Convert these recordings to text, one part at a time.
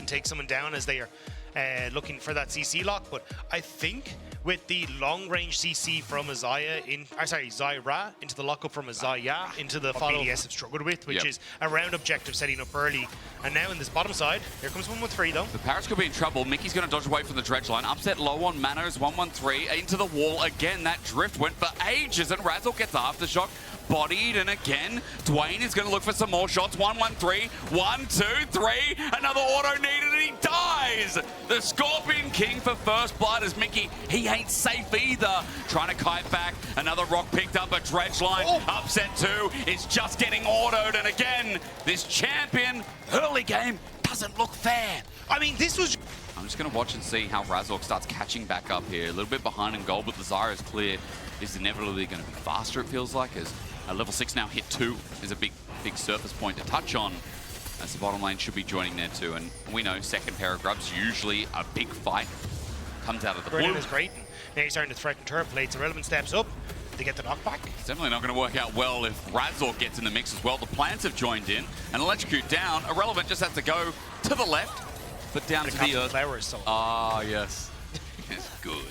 take someone down as they are looking for that CC lock. But I think with the long-range CC from Zyra into the lockup from Zyra into the follow BDS have struggled with, which is around objective setting up early. And now in this bottom side, here comes 113 though. The Paris could be in trouble. Mickey's going to dodge away from the dredge line. Upset low on Manos, 113 into the wall. Again, that drift went for ages, and Razzle gets the aftershock. Bodied, and again, Dwayne is going to look for some more shots. 113, 1, 2, 3. Another auto needed, and he dies. The Scorpion King for first blood as Mickey, he ain't safe either. Trying to kite back. Another rock picked up, a dredge line. Upset 2 is just getting autoed, and again, this champion early game doesn't look fair. I mean, this was... I'm just going to watch and see how Razork starts catching back up here. A little bit behind in goal, but the Zyra is cleared. Is inevitably going to be faster, it feels like, as level 6 now hit 2 is a big surface point to touch on, as the bottom lane should be joining there too. And we know second pair of grubs, usually a big fight comes out of the blue. Is great. And now he's starting to threaten turret plates. Irrelevant steps up to get the knockback. It's definitely not going to work out well if Razork gets in the mix as well. The plants have joined in and electrocute down. Irrelevant just has to go to the left, but down to the earth. Flowers, so. Ah, yes. It's good.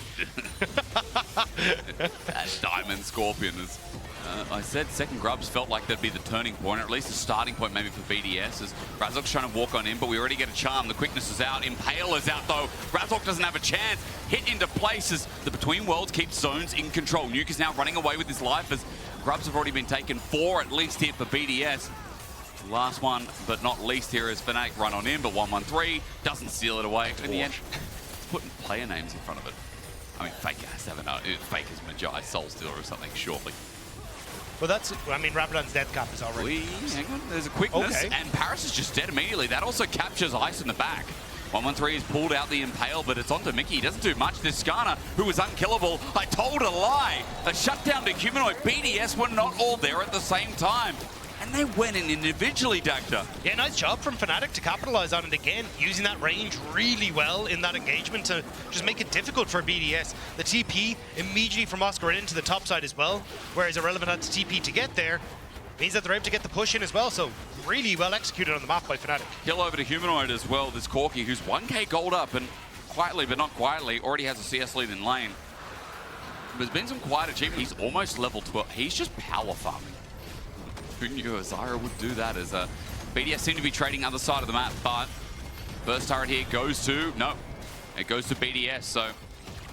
That Diamond Scorpion is... I said second grubs felt like that'd be the turning point, or at least the starting point maybe for BDS, as Razork's trying to walk on in, but we already get a charm. The quickness is out. Impale is out though. Razork doesn't have a chance. Hit into places. The Between Worlds keeps zones in control. Nuke is now running away with his life as grubs have already been taken 4 at least here for BDS. Last one, but not least here is Fnatic run on in, but 113 doesn't seal it away. In the end, it's putting player names in front of it. I mean, Faker has to have a Faker's Magi, Soul Stealer or something, surely. Well, that's, I mean, Rabadon's death cap is already... Hang on, there's a quickness, and Paris is just dead immediately. That also captures Ice in the back. 113 has pulled out the Impale, but it's onto Mickey. He doesn't do much. This Skarner, who was unkillable, I told a lie. A shutdown to Humanoid. BDS were not all there at the same time. And they went in individually, Dagda. Yeah, nice job from Fnatic to capitalize on it again, using that range really well in that engagement to just make it difficult for BDS. The TP immediately from Oscar into the top side as well, whereas Irrelevant had to TP to get there. Means that they're able to get the push in as well, so really well executed on the map by Fnatic. Kill over to Humanoid as well, this Corki, who's 1k gold up, and quietly but not quietly, already has a CS lead in lane. There's been some quiet achievements. He's almost level 12. He's just power farming. Who knew Zyra would do that, as BDS seem to be trading other side of the map, but first turret here goes to, no, it goes to BDS, so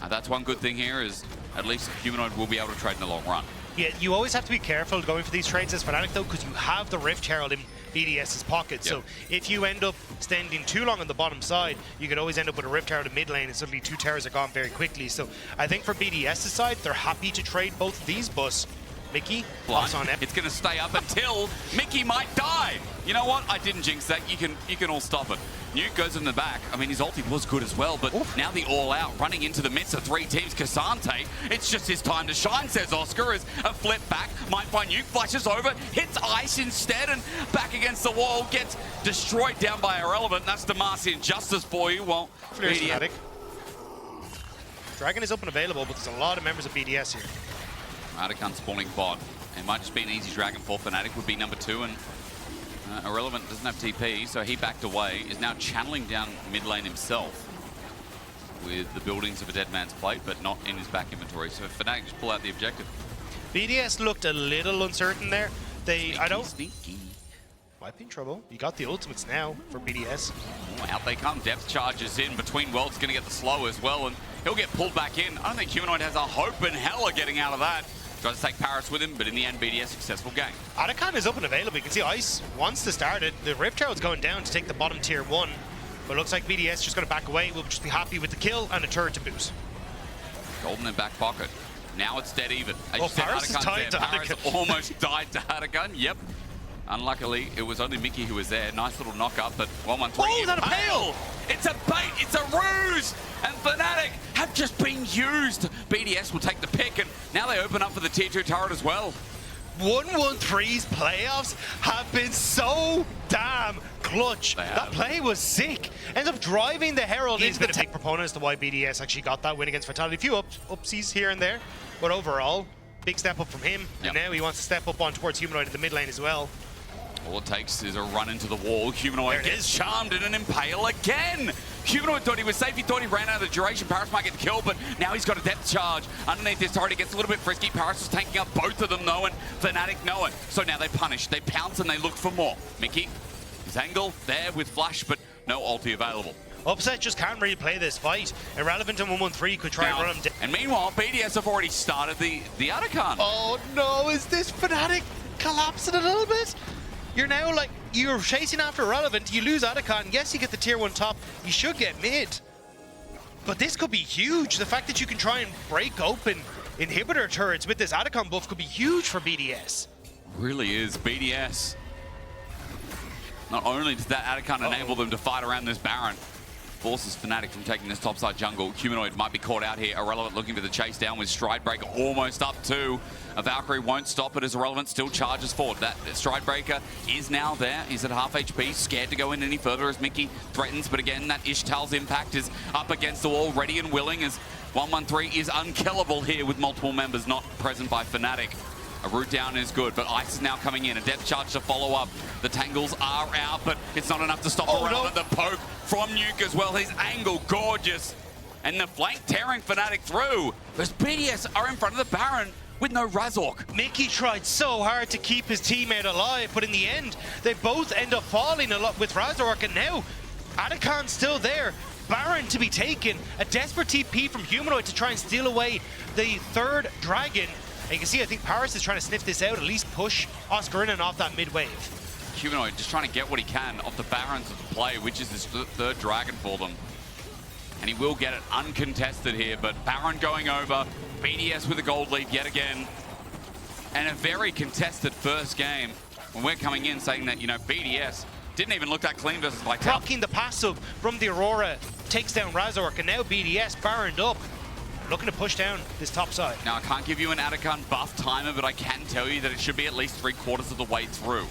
that's one good thing here, is at least Humanoid will be able to trade in the long run. Yeah, you always have to be careful going for these trades as Fnatic though, because you have the Rift Herald in BDS's pocket, so if you end up standing too long on the bottom side, you could always end up with a Rift Herald in mid lane, and suddenly 2 towers are gone very quickly. So I think for BDS's side, they're happy to trade both of these, but Mickey blocks on it. It's going to stay up until Mickey might die. You know what? I didn't jinx that. You can all stop it. Nuke goes in the back. I mean, his ulti was good as well, but now the all-out running into the midst of 3 teams. Cassante, it's just his time to shine, says Oscar, as a flip back. Might find Nuke, flashes over, hits Ice instead, and back against the wall, gets destroyed down by Irrelevant. That's Demacian Justice for you. Well, Fnatic. Dragon is up and available, but there's a lot of members of BDS here. Radican spawning bot. It might just be an easy Dragon for Fnatic, would be number 2, and Irrelevant doesn't have TP, so he backed away, is now channeling down mid lane himself with the buildings of a dead man's plate, but not in his back inventory, so Fnatic just pull out the objective. BDS looked a little uncertain there. Sneaky. Might be in trouble. You got the ultimates now for BDS. Oh, out they come. Depth charges in. Between Worlds going to get the slow as well, and he'll get pulled back in. I don't think Humanoid has a hope in hell of getting out of that. Tries to take Paris with him, but in the end, BDS successful game. Adakan is up and available. You can see Ice wants to start it. The Rift Herald's going down to take the bottom tier 1, but it looks like BDS just going to back away. We'll just be happy with the kill and a turret to boot. Golden in back pocket. Now it's dead even. Paris is tied to Paris Adakan. Almost died to Adakan. Yep. Unluckily, it was only Mickey who was there. Nice little knock up, but 113. Oh, is that a Pale? It's a bait. It's a ruse. And Fnatic have just been used. BDS will take the pick, and now they open up for the tier 2 turret as well. 113's playoffs have been so damn clutch. That play was sick. Ends up driving the Herald into the big proponent as to why BDS actually got that win against Vitality. A few upsies here and there, but overall, big step up from him. And now he wants to step up on towards Humanoid in the mid lane as well. All it takes is a run into the wall. Humanoid gets charmed in an impale again. Humanoid thought he was safe. He thought he ran out of the duration. Paris might get the kill, but now he's got a depth charge. Underneath this turret, he gets a little bit frisky. Paris is taking up both of them, though, and Fnatic know it. So now they punish. They pounce and they look for more. Mickey, his angle there with flash, but no ulti available. Upset just can't really play this fight. Irrelevant and 113 could try and run him down. And meanwhile, BDS have already started the Atacon. Oh no, is this Fnatic collapsing a little bit? You're now like, you're chasing after Irrelevant, you lose Atacon, yes you get the tier 1 top, you should get mid. But this could be huge. The fact that you can try and break open inhibitor turrets with this Atacon buff could be huge for BDS. Really is. BDS. Not only does that Atacon enable them to fight around this Baron, forces Fnatic from taking this topside jungle. Humanoid might be caught out here. Irrelevant looking for the chase down with Stridebreaker almost up to. A Valkyrie won't stop it as Irrelevant still charges forward. That Stridebreaker is now there. He's at half HP, scared to go in any further as Mickey threatens. But again, that Ishtal's impact is up against the wall, ready and willing as 113 is unkillable here with multiple members not present by Fnatic. A route down is good, but Ice is now coming in. A depth charge to follow up. The tangles are out, but it's not enough to stop Irrelevant. No. The poke from Nuke as well. His angle, gorgeous. And the flank tearing Fnatic through. As BDS are in front of the Baron with no Razork. Mickey tried so hard to keep his teammate alive, but in the end, they both end up falling a lot with Razork, and now Atacon's still there. Baron to be taken. A desperate TP from Humanoid to try and steal away the third dragon. And you can see, I think Paris is trying to sniff this out, at least push Oscarina off that mid wave. Humanoid just trying to get what he can off the Barons of the play, which is his third dragon for them. And he will get it uncontested here, but Baron going over, BDS with a gold lead yet again. And a very contested first game when we're coming in saying that, you know, BDS didn't even look that clean versus Vitality. Blocking the passive from the Aurora, takes down Razork, and now BDS Baroned up. Looking to push down this top side. Now, I can't give you an Atacon buff timer, but I can tell you that it should be at least 3/4 of the way through.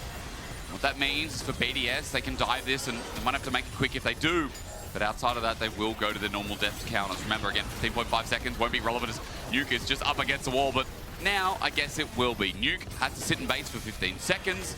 What that means is for BDS, they can dive this, and they might have to make it quick if they do. But outside of that, they will go to their normal depth counters. Remember, again, 15.5 seconds won't be relevant as Nuke is just up against the wall, but now I guess it will be. Nuke has to sit in base for 15 seconds,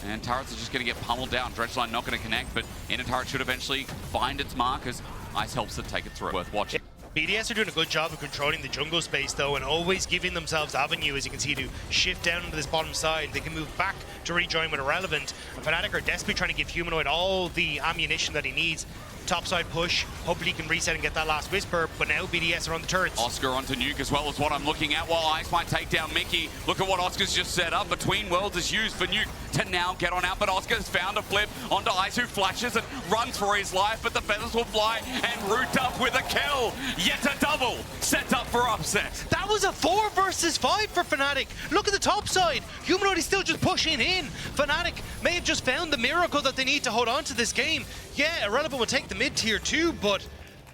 and turrets are just going to get pummeled down. Dredgeline not going to connect, but inner turret should eventually find its mark as Ice helps it take it through. Worth watching. BDS are doing a good job of controlling the jungle space though, and always giving themselves avenue, as you can see, to shift down into this bottom side. They can move back to rejoin with Irrelevant. And Fnatic are desperately trying to give Humanoid all the ammunition that he needs. Topside push, hopefully he can reset and get that last Whisper, but now BDS are on the turrets. Oscar onto Nuke as well as what I'm looking at, while Ice might take down Mickey. Look at what Oscar's just set up. Between Worlds is used for Nuke to now get on out, but Oscar's found a flip onto Ice, who flashes and runs for his life, but the feathers will fly and root up with a kill. Yet a double set up for upset. That was a 4 versus 5 for Fnatic. Look at the top side. Humanoid is still just pushing in. Fnatic may have just found the miracle that they need to hold on to this game. Yeah, Irrelevant will take the mid tier 2, but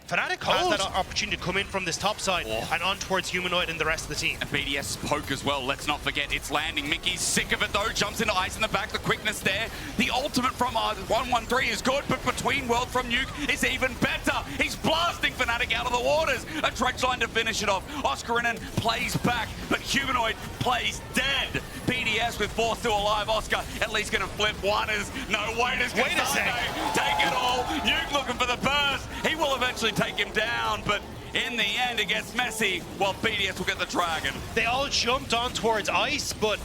Fnatic has that opportunity to come in from this top side and on towards Humanoid and the rest of the team. And BDS poke as well, let's not forget it's landing. Mickey's sick of it though, jumps into Ice in the back, the quickness there. The ultimate from 113 is good, but Between World from Nuke is even better. He's blasting Fnatic out of the waters. A Dredgeline to finish it off. Oscarina plays back, but Humanoid plays dead. BDS with 4 still alive. Oscar at least gonna flip one as no, wait a sec. Take it all. Nuke looking for the burst. He will eventually take him down, but in the end it gets messy while BDS will get the dragon. They all jumped on towards Ice, but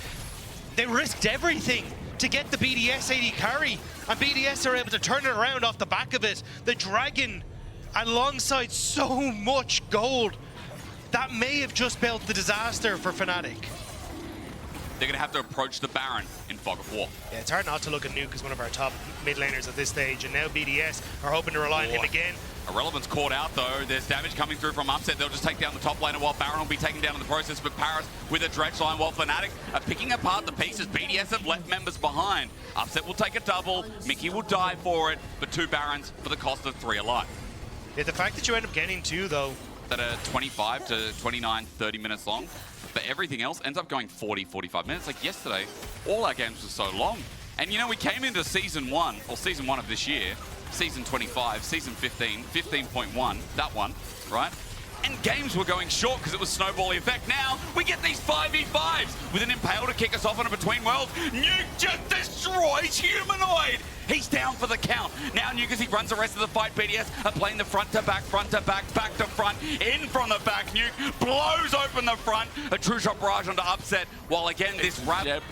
they risked everything to get the BDS AD carry, and BDS are able to turn it around off the back of it. The dragon alongside so much gold, that may have just spelled the disaster for Fnatic. They're going to have to approach the Baron in Fog of War. Yeah, it's hard not to look at Nuke as one of our top mid laners at this stage, and now BDS are hoping to rely on him again. Irrelevant's caught out though. There's damage coming through from Upset. They'll just take down the top laner while Baron will be taken down in the process. But Paris with a Dredgeline while Fnatic are picking apart the pieces. BDS have left members behind. Upset will take a double. Mickey will die for it, but 2 Barons for the cost of 3 alive. Yeah, the fact that you end up getting 2 though, that are 25 to 29, 30 minutes long. But everything else ends up going 40, 45 minutes. Like yesterday, all our games were so long. And you know, we came into season 1, or season 1 of this year, season 25, season 15, 15.1, that one, right? and games were going short because it was snowballing effect. Now we get these 5v5s with an Impale to kick us off on a Between Worlds. Nuke just destroys Humanoid. He's down for the count. Now Nuke, as he runs the rest of the fight, BDS are playing the front to back, back to front, in from the back. Nuke blows open the front. A true shot barrage onto Upset, while again this wrap.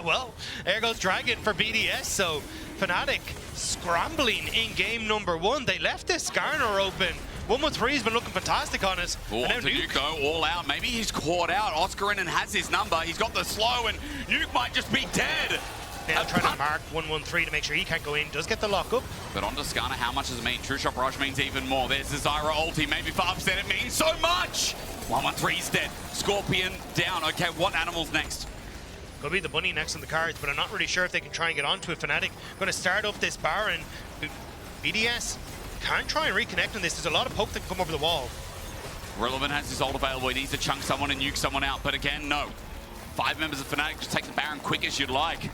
Well, there goes Dragon for BDS, so Fnatic scrambling in game number 1. They left this Skarner open. 113's been looking fantastic on us. Oh, and now Nuke go all out. Maybe he's caught out. Oscarin has his number. He's got the slow, and Nuke might just be dead. Now trying to mark 113 to make sure he can't go in. Does get the lock up. But onto Skarner, how much does it mean? True shot barrage means even more. There's the Zyra ulti. Maybe for Upset it means so much. 113's dead. Scorpion down. Okay, what animal's next? Could be the bunny next on the cards, but I'm not really sure if they can try and get onto it. Fnatic going to start up this Baron. BDS can't try and reconnect on this. There's a lot of poke that can come over the wall. Relevant has his ult available. He needs to chunk someone and nuke someone out. But again, no. 5 members of Fnatic just take the Baron quick as you'd like.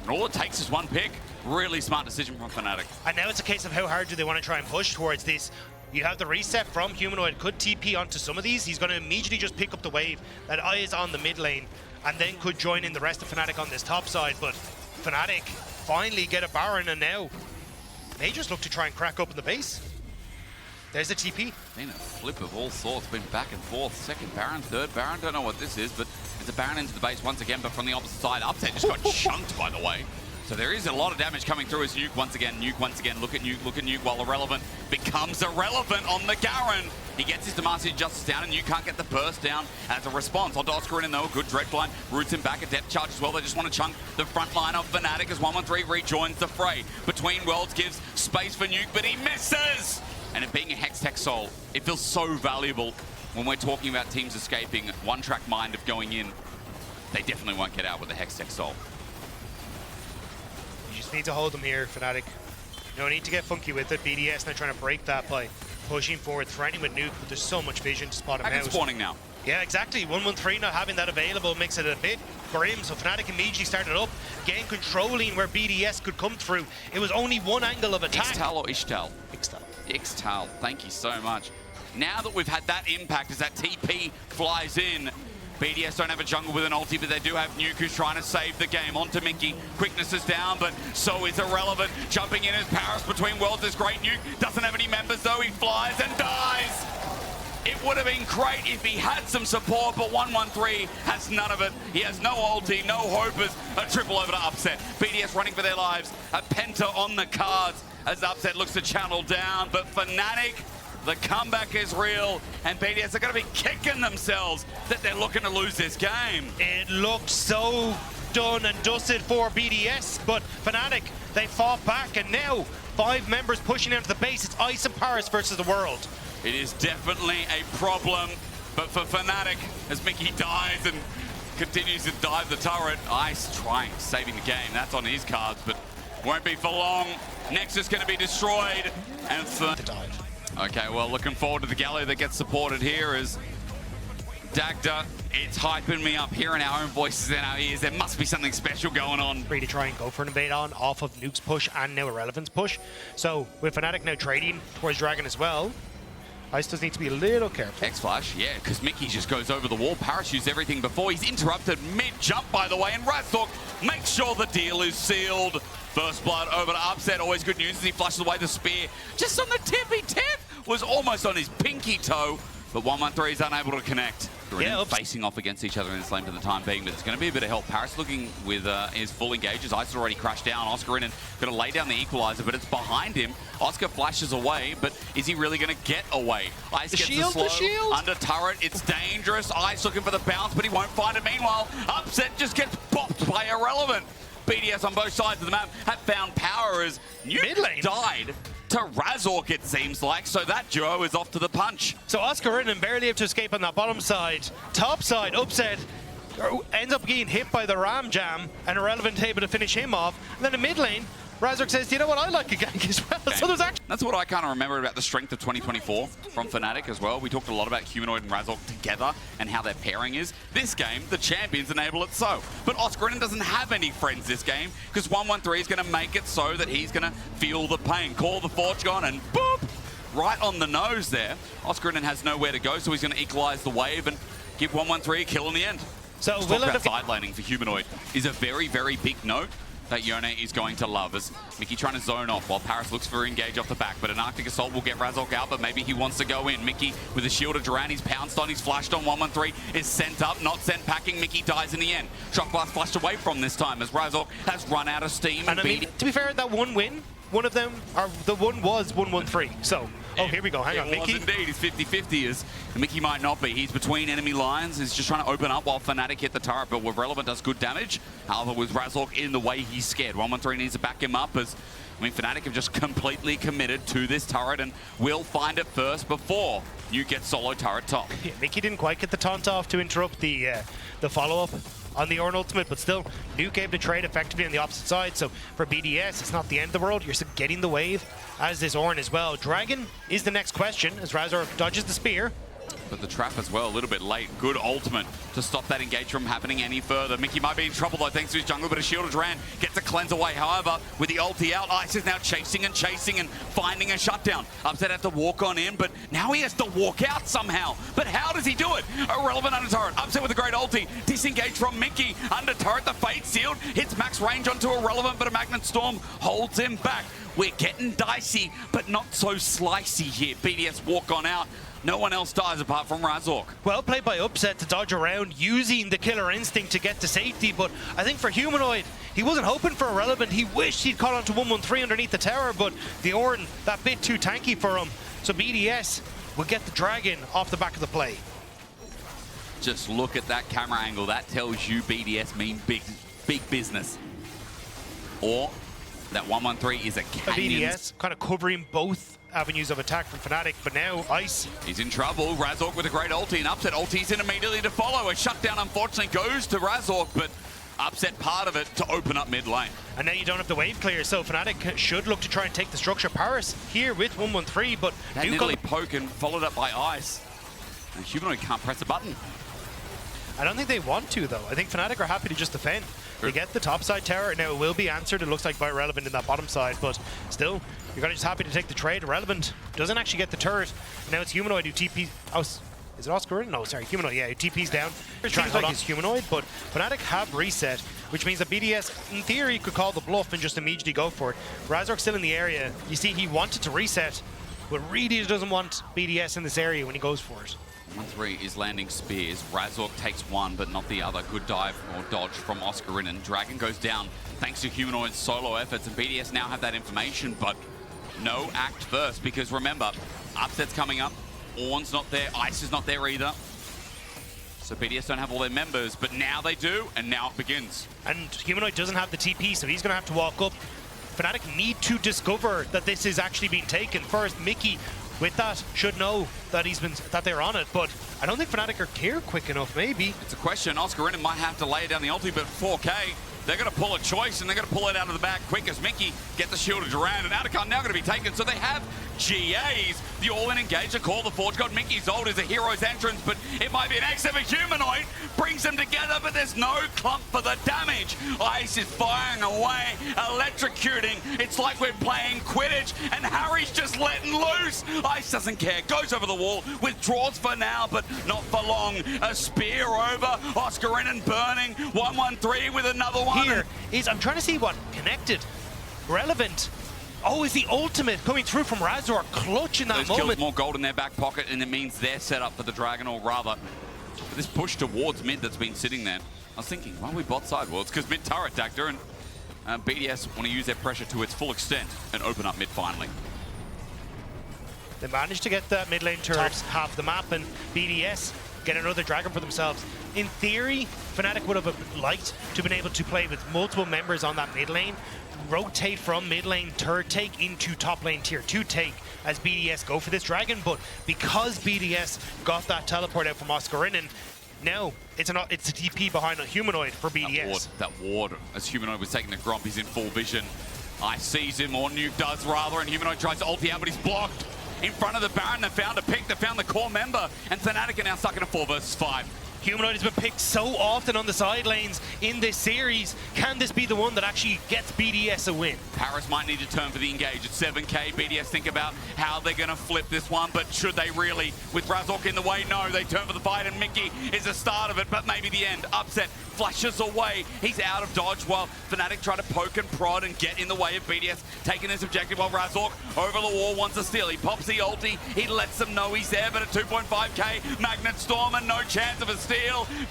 And all it takes is one pick. Really smart decision from Fnatic. And now it's a case of how hard do they want to try and push towards this. You have the reset from Humanoid. Could TP onto some of these. He's going to immediately just pick up the wave. That eye is on the mid lane. And then could join in the rest of Fnatic on this top side. But Fnatic finally get a Baron, and now they just look to try and crack open the base. There's the TP. Been a flip of all sorts, been back and forth. Second Baron, third Baron, don't know what this is, but it's a Baron into the base once again, but from the opposite side. Upset just got chunked, by the way. So there is a lot of damage coming through as Nuke once again, look at Nuke, while Irrelevant becomes irrelevant on the Garen. He gets his Demacia Justice down, and Nuke can't get the burst down as a response. On Oscarin, though, a good Dreadfly roots him back, a depth charge as well. They just want to chunk the front line of Fnatic as 113 rejoins the fray. Between Worlds gives space for Nuke, but he misses! And it being a Hex-Tech Soul, it feels so valuable when we're talking about teams escaping one-track mind of going in. They definitely won't get out with the Hex-Tech Soul. You just need to hold them here, Fnatic. No need to get funky with it. BDS now trying to break that by pushing forward, threatening with Nuke, but there's so much vision to spot him out. Spawning now. Yeah, exactly. 113 not having that available makes it a bit grim, so Fnatic immediately started up, again controlling where BDS could come through. It was only one angle of attack. Ixtal or Ishtal? Ixtal. Ixtal, thank you so much. Now that we've had that impact as that TP flies in, BDS don't have a jungle with an ulti, but they do have Nuke who's trying to save the game. Onto Mickey. Quickness is down, but so is Irrelevant. Jumping in as Paris Between Worlds is great. Nuke doesn't have any members, though. He flies and dies. It would have been great if he had some support, but 113 has none of it. He has no ulti, no hopers. A triple over to Upset. BDS running for their lives. A Penta on the cards as Upset looks to channel down, but Fnatic, the comeback is real, and BDS are going to be kicking themselves that they're looking to lose this game. It looked so done and dusted for BDS, but Fnatic, they fought back, and now 5 members pushing out to the base. It's Ice and Paris versus the world. It is definitely a problem, but for Fnatic, as Mickey dies and continues to dive the turret, Ice trying, saving the game. That's on his cards, but won't be for long. Nexus going to be destroyed, and The dive. Okay, well, looking forward to the galley that gets supported here as Dagda, it's hyping me up, hearing our own voices in our ears. There must be something special going on. Free to try and go for an invade on off of Nuke's push and now Irrelevant's push. So with Fnatic now trading towards Dragon as well, Ice does need to be a little careful. X-Flash, yeah, because Mickey just goes over the wall, parachutes everything before. He's interrupted mid-jump, by the way, and Razork makes sure the deal is sealed. First blood over to Upset, always good news as he flushes away the spear. Just on the tippy tip, was almost on his pinky toe, but 113 is unable to connect. Yeah, facing off against each other in this lane for the time being, but it's going to be a bit of help. Paris looking with his full engages. Ice has already crashed down. Oscar in and going to lay down the equalizer, but it's behind him. Oscar flashes away, but is he really going to get away? Ice gets the slow under turret. It's dangerous. Ice looking for the bounce, but he won't find it. Meanwhile, Upset just gets popped by Irrelevant. BDS on both sides of the map have found power as Nuke died to Razork, it seems like, so that duo is off to the punch. So Oscar in and barely able to escape on that bottom side. Top side, Upset ends up getting hit by the Ram Jam, and Irrelevant able to finish him off. And then in mid lane, Razork says, you know what, I like a gank as well. So there's actually... That's what I kind of remember about the strength of 2024 from Fnatic as well. We talked a lot about Humanoid and Razork together and how their pairing is. This game, the champions enable it so. But Oscarin doesn't have any friends this game because 113 is going to make it so that he's going to feel the pain. Call the Forge Gone and boop! right on the nose there. Oscarinen has nowhere to go, so he's going to equalize the wave and give 113 a kill in the end. So Let's talk about side laning for Humanoid is a very, very big note that Yone is going to love, as Mickey trying to zone off while Paris looks for engage off the back, but an Arctic Assault will get Razork out, but maybe he wants to go in. Mickey with a shield of Duran, he's pounced on, he's flashed on, 113 is sent up, not sent packing, Mickey dies in the end. Shock Blast flashed away from this time as Razork has run out of steam. And I mean, to be fair, that one win, one of them, or the one was 113, so, oh, here we go, hang on, Mickey. Indeed, he's 50-50 as Mickey might not be. He's between enemy lines, he's just trying to open up while Fnatic hit the turret, but with Relevant does good damage. However, with Razork in the way, he's scared. 113 needs to back him up as, I mean, Fnatic have just completely committed to this turret and will find it first before you get solo turret top. Yeah, Mickey didn't quite get the taunt off to interrupt the follow-up on the Ornn ultimate, but still, Nuke able to trade effectively on the opposite side, so for BDS, it's not the end of the world, you're still getting the wave, as is Ornn as well. Dragon is the next question, as Razork dodges the spear. But the trap as well, a little bit late. Good ultimate to stop that engage from happening any further. Mickey might be in trouble though, thanks to his jungle, but a shield of Duran gets a cleanse away. However, with the ulti out, Ice is now chasing and finding a shutdown. Upset have to walk on in, but now he has to walk out somehow. But how does he do it? Irrelevant under turret. Upset with a great ulti. Disengage from Mickey. Under turret, the Fate Sealed hits max range onto Irrelevant, but a Magnet Storm holds him back. We're getting dicey, but not so slicey here. BDS walk on out. No one else dies apart from Razork. Well played by Upset to dodge around, using the killer instinct to get to safety, but I think for Humanoid, he wasn't hoping for Irrelevant. He wished he'd caught onto 113 underneath the tower, but the Ornn, that bit too tanky for him. So BDS will get the Dragon off the back of the play. Just look at that camera angle. That tells you BDS mean big business. Or that 113 is a canyon. BDS kind of covering both avenues of attack from Fnatic, but now Ice. He's in trouble. Razork with a great ulti, and Upset ultis in immediately to follow. A shutdown, unfortunately, goes to Razork, but Upset part of it to open up mid lane. And now you don't have the wave clear, so Fnatic should look to try and take the structure. Paris here with 113, but that nearly poke and followed up by Ice. And Humanoid can't press a button. I don't think they want to, though. I think Fnatic are happy to just defend. They get the top side tower. Now it will be answered, it looks like, by Relevant in that bottom side, but still, you're going to just happy to take the trade. Relevant doesn't actually get the turret. Now it's Humanoid who TPs. Oh, is it Oscar? No, sorry, Humanoid, yeah, who TPs down. Trying like his Humanoid, but Fnatic have reset, which means that BDS, in theory, could call the bluff and just immediately go for it. Razork's still in the area. You see, he wanted to reset, but really doesn't want BDS in this area when he goes for it. 1-3 is landing spears. Razork takes one, but not the other. Good dive or dodge from Oscarinen. Dragon goes down thanks to Humanoid's solo efforts, and BDS now have that information, but no act first, because remember, Upset's coming up. Ornn's not there. Ice is not there either. So BDS don't have all their members, but now they do, and now it begins. And Humanoid doesn't have the TP, so he's going to have to walk up. Fnatic need to discover that this is actually being taken first. Mickey, with that, should know that that they're on it, but I don't think Fnatic are clear quick enough, maybe. It's a question. Oscarinen might have to lay down the ulti, but 4K, they're going to pull a choice, and they're going to pull it out of the bag quick as Mickey gets the shield of Duran, and Atacon now going to be taken, so they have GAs. The all-in engager call the Forge God. Mickey's ult is a hero's entrance, but it might be an X of a Humanoid. Brings them together, but there's no clump for the damage. Ice is firing away, electrocuting. It's like we're playing Quidditch, and Harry's just letting loose. Ice doesn't care, goes over the wall, withdraws for now, but not for long. A spear over, Oscarinen burning, 113 with another one. Here is, I'm trying to see what connected. Relevant. Oh, is the ultimate coming through from Razork, clutch in that Those moment. Kills more gold in their back pocket, and it means they're set up for the Dragon, or rather, this push towards mid that's been sitting there. I was thinking, why are we bot side? Well, it's because mid turret Dactor, and BDS want to use their pressure to its full extent and open up mid finally. They managed to get that mid lane turret half the map, and BDS get another Dragon for themselves. In theory, Fnatic would have liked to have been able to play with multiple members on that mid lane, rotate from mid lane turret take into top lane tier 2 take as BDS go for this Dragon, but because BDS got that teleport out from Oscarinen, now it's a TP behind a Humanoid for BDS. That ward, as Humanoid was taking the Gromp, he's in full vision. Ice sees him, or Nuke does rather, and Humanoid tries to ulti out, but he's blocked. In front of the Baron, they found a pick, they found the core member, and Fnatic are now stuck in a 4 versus 5. Humanoid has been picked so often on the side lanes in this series. Can this be the one that actually gets BDS a win? Paris might need to turn for the engage at 7k. BDS think about how they're going to flip this one, but should they really? With Razork in the way, no. They turn for the fight, and Mickey is the start of it, but maybe the end. Upset flashes away. He's out of dodge while Fnatic try to poke and prod and get in the way of BDS, taking his objective while Razork over the wall wants a steal. He pops the ulti. He lets them know he's there, but at 2.5k, Magnet Storm and no chance of a steal.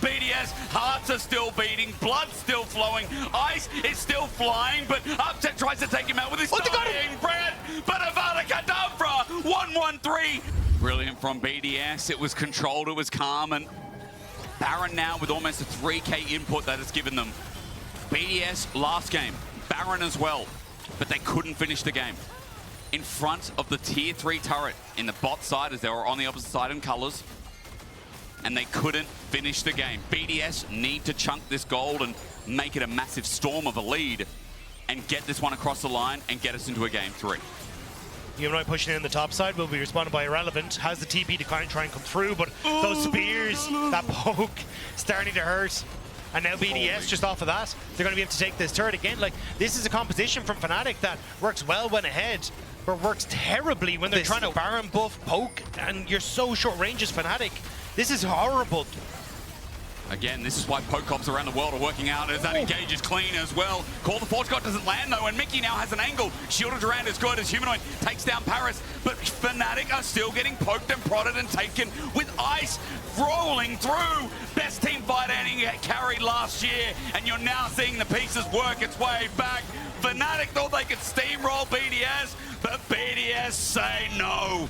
BDS, hearts are still beating, blood's still flowing, ice is still flying, but Upset tries to take him out with his dying breath, but Avada Kedavra, 1-1-3. Brilliant from BDS, it was controlled, it was calm, and Baron now with almost a 3k input that has given them. BDS last game, Baron as well, but they couldn't finish the game. In front of the tier 3 turret in the bot side as they were on the opposite side in colors, and they couldn't finish the game. BDS need to chunk this gold and make it a massive storm of a lead and get this one across the line and get us into a game 3. Humanoid pushing in the top side will be responded by Irrelevant. Has the TP to try and come through, but those spears, that poke, starting to hurt. And now BDS just off of that, they're going to be able to take this turret again. Like, this is a composition from Fnatic that works well when ahead, but works terribly when they're trying to Baron buff, poke, and you're so short range as Fnatic. This is horrible. Again, this is why poke comps around the world are working out as that engage is clean as well. Call the Forge God doesn't land though, and Mickey now has an angle. Shielded around is good as Humanoid takes down Paris, but Fnatic are still getting poked and prodded and taken with ice rolling through. Best team fight ending carried last year, and you're now seeing the pieces work its way back. Fnatic thought they could steamroll BDS, but BDS say no.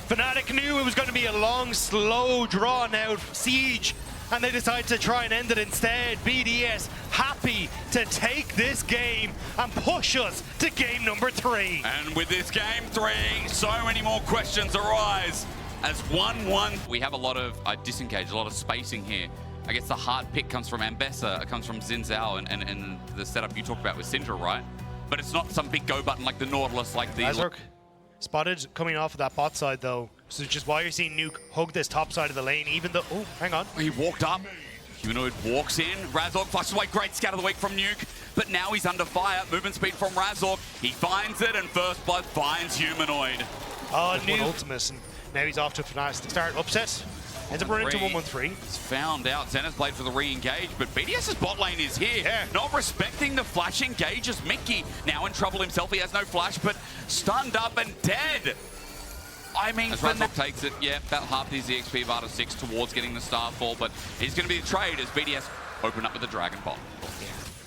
Fnatic knew it was going to be a long, slow, drawn-out siege, and they decided to try and end it instead. BDS happy to take this game and push us to game number 3. And with this game 3, so many more questions arise as 1-1. We have a lot of disengage, a lot of spacing here. I guess the hard pick comes from Ambessa, it comes from Xin Zhao, and the setup you talked about with Syndra, right? But it's not some big go button like the Nautilus, like the... Razork spotted coming off of that bot side though, so just why you're seeing Nuke hug this top side of the lane, even though, oh, hang on. He walked up, Humanoid walks in, Razork flashes away, great scatter of the week from Nuke, but now he's under fire, movement speed from Razork, he finds it, and First Blood finds Humanoid. Oh, Nuke. Ultimus, and now he's off to Fnatic start. Upset, ends up running into 1-1-3. He's found out, Zenith's played for the re-engage, but BDS's bot lane is here. Not respecting the flash engage as Mickey now in trouble himself. He has no flash, but stunned up and dead. I mean, as Razork takes it, about half the EXP of Arta 6 towards getting the Starfall, but he's going to be the trade as BDS open up with the Dragon Ball.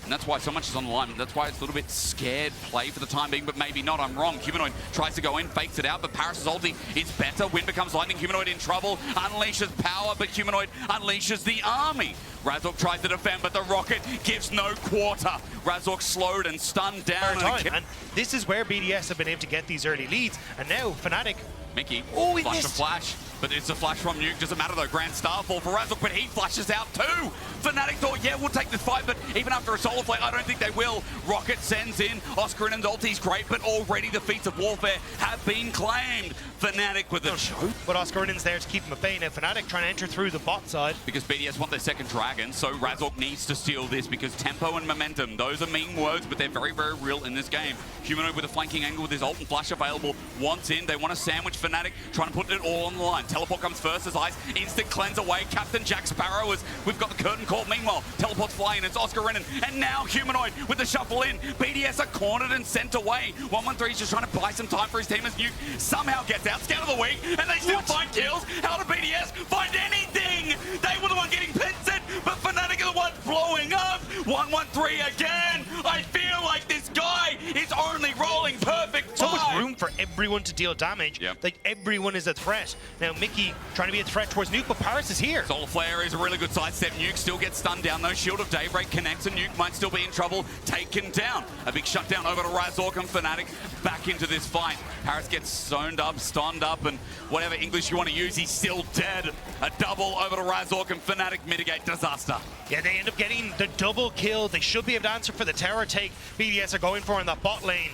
And that's why so much is on the line. That's why it's a little bit scared play for the time being, but maybe not. I'm wrong. Humanoid tries to go in, fakes it out, but Paris' ulti is better. Wind becomes lightning. Humanoid in trouble. Unleashes power, but Humanoid unleashes the army. Razork tries to defend, but the rocket gives no quarter. Razork slowed and stunned down. And this is where BDS have been able to get these early leads. And now Fnatic. Mickey, he flash missed. to flash, but it's a flash from Nuke. Doesn't matter though, Grand Starfall for Razork, but he flashes out too. Fnatic thought, we'll take this fight, but even after a Solar Flare, I don't think they will. Rocket sends in, Oscarinen's ulti's great, but already the feats of warfare have been claimed. Fnatic with the choke. But Oscarinen's there to keep him at bay. Now Fnatic trying to enter through the bot side. Because BDS want their second dragon, so Razork needs to steal this because tempo and momentum, those are mean words, but they're very, very real in this game. Humanoid with a flanking angle with his ult and flash available, wants in, they want to sandwich Fnatic, trying to put it all on the line. Teleport comes first as Ice, instant cleanse away, Captain Jack Sparrow as we've got the curtain call. Meanwhile, teleport's flying, it's Oscarinen, and now Humanoid with the shuffle in. BDS are cornered and sent away. 1-1-3 is just trying to buy some time for his team as Nuke somehow gets out, scout of the week, and they still find kills. How did BDS find anything? They were the one getting pincered, but Fnatic are the ones blowing up. 1-1-3 again. I feel like this guy is only rolling perfect. So much room for everyone to deal damage. Yep. Like everyone is a threat. Now Mickey trying to be a threat towards Nuke, but Paris is here. Solar Flare is a really good sidestep. Nuke still gets stunned down though. Shield of Daybreak connects and Nuke might still be in trouble. Taken down. A big shutdown over to Razork and Fnatic back into this fight. Paris gets zoned up, stunned up, and whatever English you want to use, he's still dead. A double over to Razork and Fnatic mitigate disaster. Yeah, they end up getting the double kill. They should be able to answer for the tower take BDS are going for in that bot lane.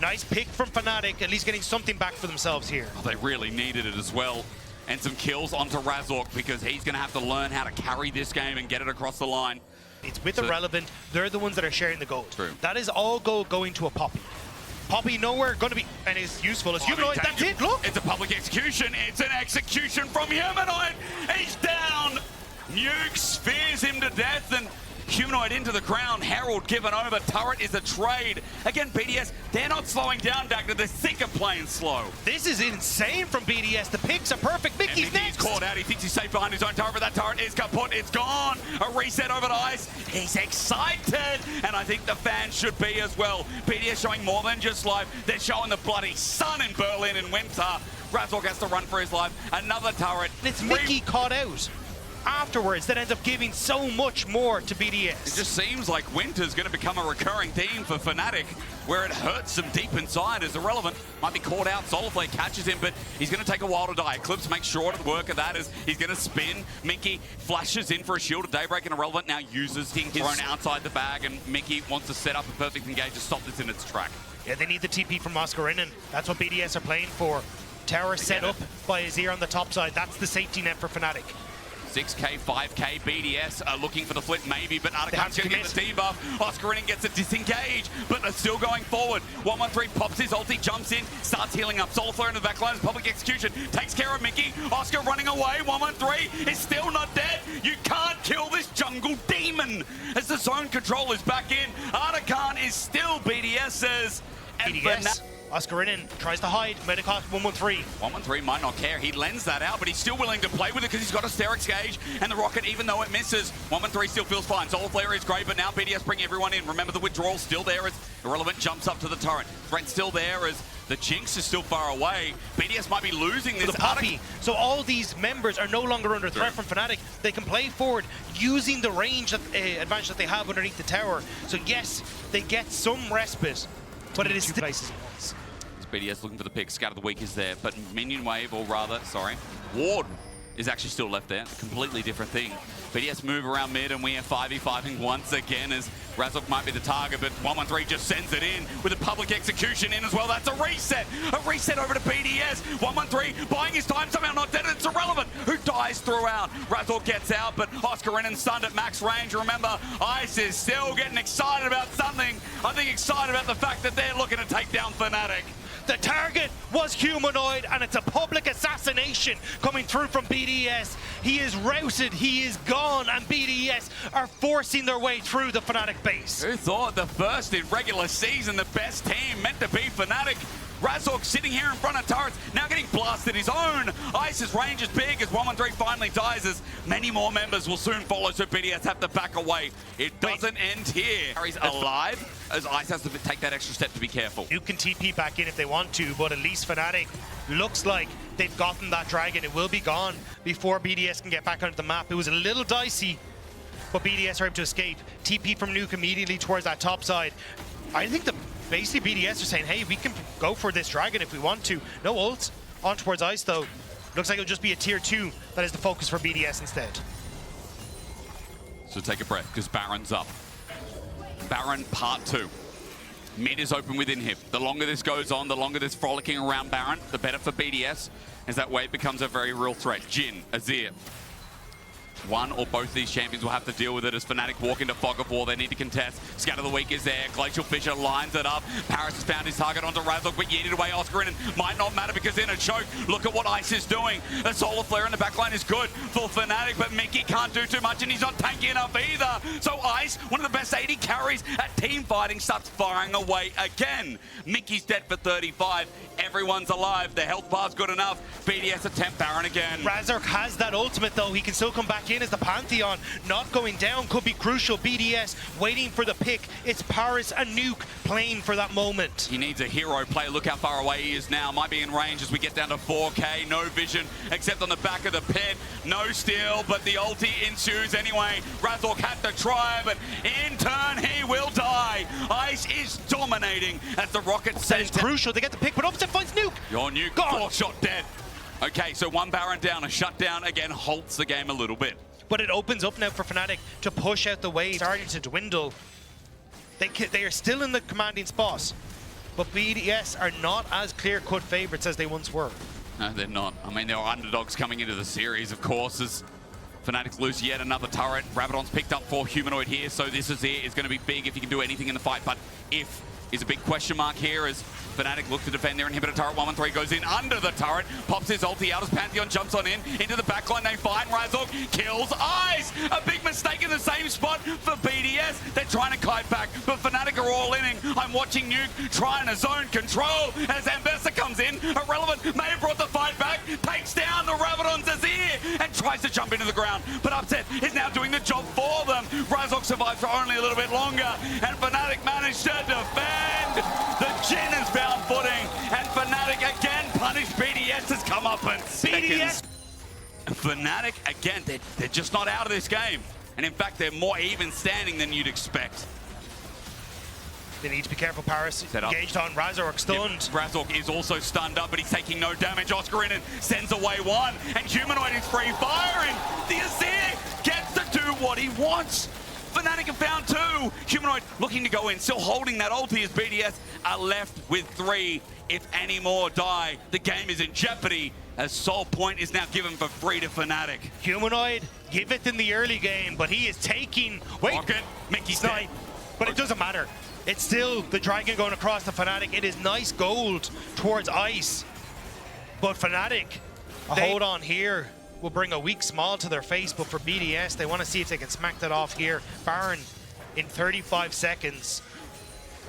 Nice pick from Fnatic, at least getting something back for themselves here. Oh, they really needed it as well. and some kills onto Razork because he's going to have to learn how to carry this game and get it across the line. It's with Irrelevant. They're the ones that are sharing the gold. True. That is all gold going to a Poppy. Poppy nowhere going to be, and is useful as Humanoid. That's it, look! It's a public execution. It's an execution from Humanoid. He's down. Nuke spears him to death, and Humanoid into the crown. Herald given over. Turret is a trade. Again, BDS, they're not slowing down, Dagda. They're sick of playing slow. This is insane from BDS. The picks are perfect. Mickey's next. He's caught out. He thinks he's safe behind his own turret, but that turret is kaput. It's gone. A reset over to Ice. He's excited, and I think the fans should be as well. BDS showing more than just life. They're showing the bloody sun in Berlin in winter. Razork has to run for his life. Another turret. It's Mickey caught out afterwards that ends up giving so much more to BDS. It just seems like winter's going to become a recurring theme for Fnatic, where it hurts them deep inside as Irrelevant. Might be caught out, SolarFlare catches him, but he's going to take a while to die. Eclipse makes short work of that as he's going to spin. Mickey flashes in for a shield of Daybreak, and Irrelevant now uses his thrown outside the bag, and Mickey wants to set up a perfect engage to stop this in its track. Yeah, they need the TP from Oscarinen. That's what BDS are playing for. Tower set up by Azir on the top side. That's the safety net for Fnatic. 6k, 5k, BDS are looking for the flip maybe, but Artican's going to get the debuff. Oscarinen gets a disengage, but they're still going forward. 113 pops his ulti, jumps in, starts healing up. SolarFlare in the backline is public execution, takes care of Mickey. Oscar running away, 113 is still not dead. You can't kill this jungle demon as the zone control is back in. Artican is still BDS's. And BDS. Oscarinen tries to hide. Medicost 113. 113 might not care. He lends that out, but he's still willing to play with it because he's got a Sterix gauge and the rocket, even though it misses. 113 still feels fine. SolarFlare is great, but now BDS bring everyone in. Remember, the withdrawal still there as Irrelevant jumps up to the turret. Threat's still there as the Jinx is still far away. BDS might be losing this. The Poppy. So all these members are no longer under threat from Fnatic. They can play forward using the range advantage that they have underneath the tower. So yes, they get some respite, but it is still places at once. BDS looking for the pick. Scout of the Week is there, but Minion Wave, or rather, sorry, Ward is actually still left there. A completely different thing. BDS move around mid, and we are 5v5ing once again as Razork might be the target, but 113 just sends it in with a public execution in as well. That's a reset. A reset over to BDS. 113 buying his time, somehow not dead. It's Irrelevant who dies throughout. Razork gets out, but Oscarinen stunned at max range. Remember, Ice is still getting excited about something. I think excited about the fact that they're looking to take down Fnatic. The target was Humanoid, and it's a public assassination coming through from BDS. He is routed, he is gone, and BDS are forcing their way through the Fnatic base. Who thought the first in regular season, the best team meant to be Fnatic? Razork sitting here in front of turrets, now getting blasted his own. Ice's range is big as 113 finally dies, as many more members will soon follow, so BDS have to back away. It doesn't end here. He's alive, as Ice has to take that extra step to be careful. You can TP back in if they want to, but at least Fnatic looks like they've gotten that dragon. It will be gone before BDS can get back onto the map. It was a little dicey, but BDS are able to escape. TP from Nuke immediately towards that top side. I think basically BDS are saying, hey, we can go for this dragon if we want to. No ults. On towards Ice, though. Looks like it'll just be a tier 2 that is the focus for BDS instead. So take a breath, because Baron's up. Baron part 2. Mid is open within him. The longer this goes on, the longer this frolicking around Baron, the better for BDS, as that wave becomes a very real threat. Jhin, Azir. One or both of these champions will have to deal with it as Fnatic walk into Fog of War. They need to contest. Scout of the Week is there. Glacial Fissure lines it up. Paris has found his target onto Razork, but yeeted away Oscarinen. Might not matter because in a choke. Look at what Ice is doing. The SolarFlare in the backline is good for Fnatic, but Mickey can't do too much, and he's not tanky enough either. So Ice, one of the best 80 carries at team fighting, starts firing away again. Mickey's dead for 35. Everyone's alive. The health bar's good enough. BDS attempt Baron again. Razork has that ultimate, though. He can still come back in as the Pantheon. Not going down could be crucial. BDS waiting for the pick. It's Paris and Nuke playing for that moment. He needs a hero play. Look how far away he is now. Might be in range as we get down to 4K. No vision except on the back of the pit. No steal, but the ulti ensues anyway. Razork had to try, but in turn he will die. Ice is dominating as the rocket That is crucial. They get the pick, but Upset finds Nuke. Your Nuke, gone. 4-shot dead. Okay, so one Baron down, a shutdown again halts the game a little bit. But it opens up now for Fnatic to push out the wave. Starting to dwindle. They are still in the commanding spot, but BDS are not as clear-cut favorites as they once were. No, they're not. I mean, there are underdogs coming into the series, of course, as Fnatic lose yet another turret. Rabadon's picked up for Humanoid here, so this is going to be big if he can do anything in the fight. But if is a big question mark here as Fnatic look to defend their inhibitor turret. 113 goes in under the turret, pops his ulti out as Pantheon jumps on into the backline. They find Razork, kills Ice. A big mistake in the same spot for BDS. They're trying to kite back, but Fnatic are all inning. I'm watching Nuke trying to zone control as Ambessa comes in. Irrelevant may have brought the fight back, takes down the Rabadon's Azir and tries to jump into the ground. But Upset is now doing the job for them. Razork survives for only a little bit longer, and Fnatic managed to defend. The Jhin has found footing, and Fnatic again punished BDS's comeuppance. BDS! Fnatic, again, they're just not out of this game. And in fact, they're more even standing than you'd expect. They need to be careful. Paris engaged on Razork, stunned. Yep. Razork is also stunned up, but he's taking no damage. Oscarinin sends away one, and Humanoid is free firing. The Azir gets to do what he wants. Fnatic have found two. Humanoid looking to go in, still holding that ulti as BDS are left with three. If any more die, the game is in jeopardy as Soul Point is now given for free to Fnatic. Humanoid, give it in the early game, but he is taking... Wait, Rocket, Mickey's dead. But it doesn't matter. It's still the Dragon going across the Fnatic. It is nice gold towards Ice. But Fnatic, hold on here, will bring a weak smile to their face, but for BDS, they want to see if they can smack that off here. Baron in 35 seconds.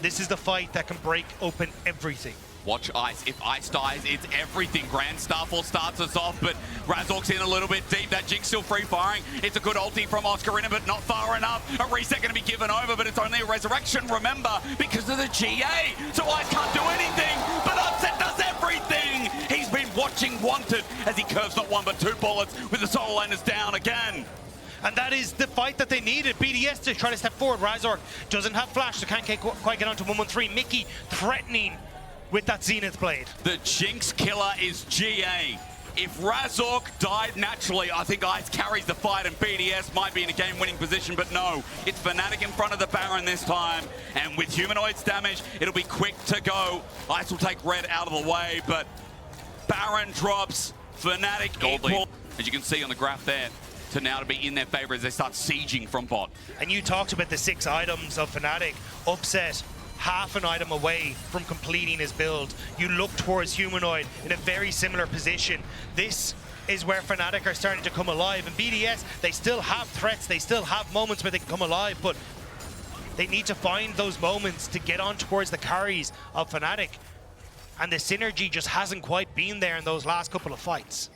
This is the fight that can break open everything. Watch Ice. If Ice dies, it's everything. Grand Starfall starts us off, but Razork's in a little bit deep. That Jinx still free firing. It's a good ulti from Oscarina, but not far enough. A reset going to be given over, but it's only a resurrection, remember, because of the GA. So Ice can't do anything, but Upset does everything. He's been watching Wanted as he curves not one but two bullets with the Soul Landers down again. And that is the fight that they needed. BDS to try to step forward. Razork doesn't have flash, so can't quite get onto 113. Mickey threatening with that Zenith Blade. The Jinx killer is GA. If Razork died naturally, I think Ice carries the fight and BDS might be in a game-winning position, but no. It's Fnatic in front of the Baron this time, and with Humanoid's damage, it'll be quick to go. Ice will take Red out of the way, but Baron drops. Fnatic equal, as you can see on the graph there, to now to be in their favor as they start sieging from bot. And you talked about the 6 items of Fnatic. Upset half an item away from completing his build. You look towards Humanoid in a very similar position. This is where Fnatic are starting to come alive, and BDS, they still have threats, they still have moments where they can come alive, but they need to find those moments to get on towards the carries of Fnatic, and the synergy just hasn't quite been there in those last couple of fights.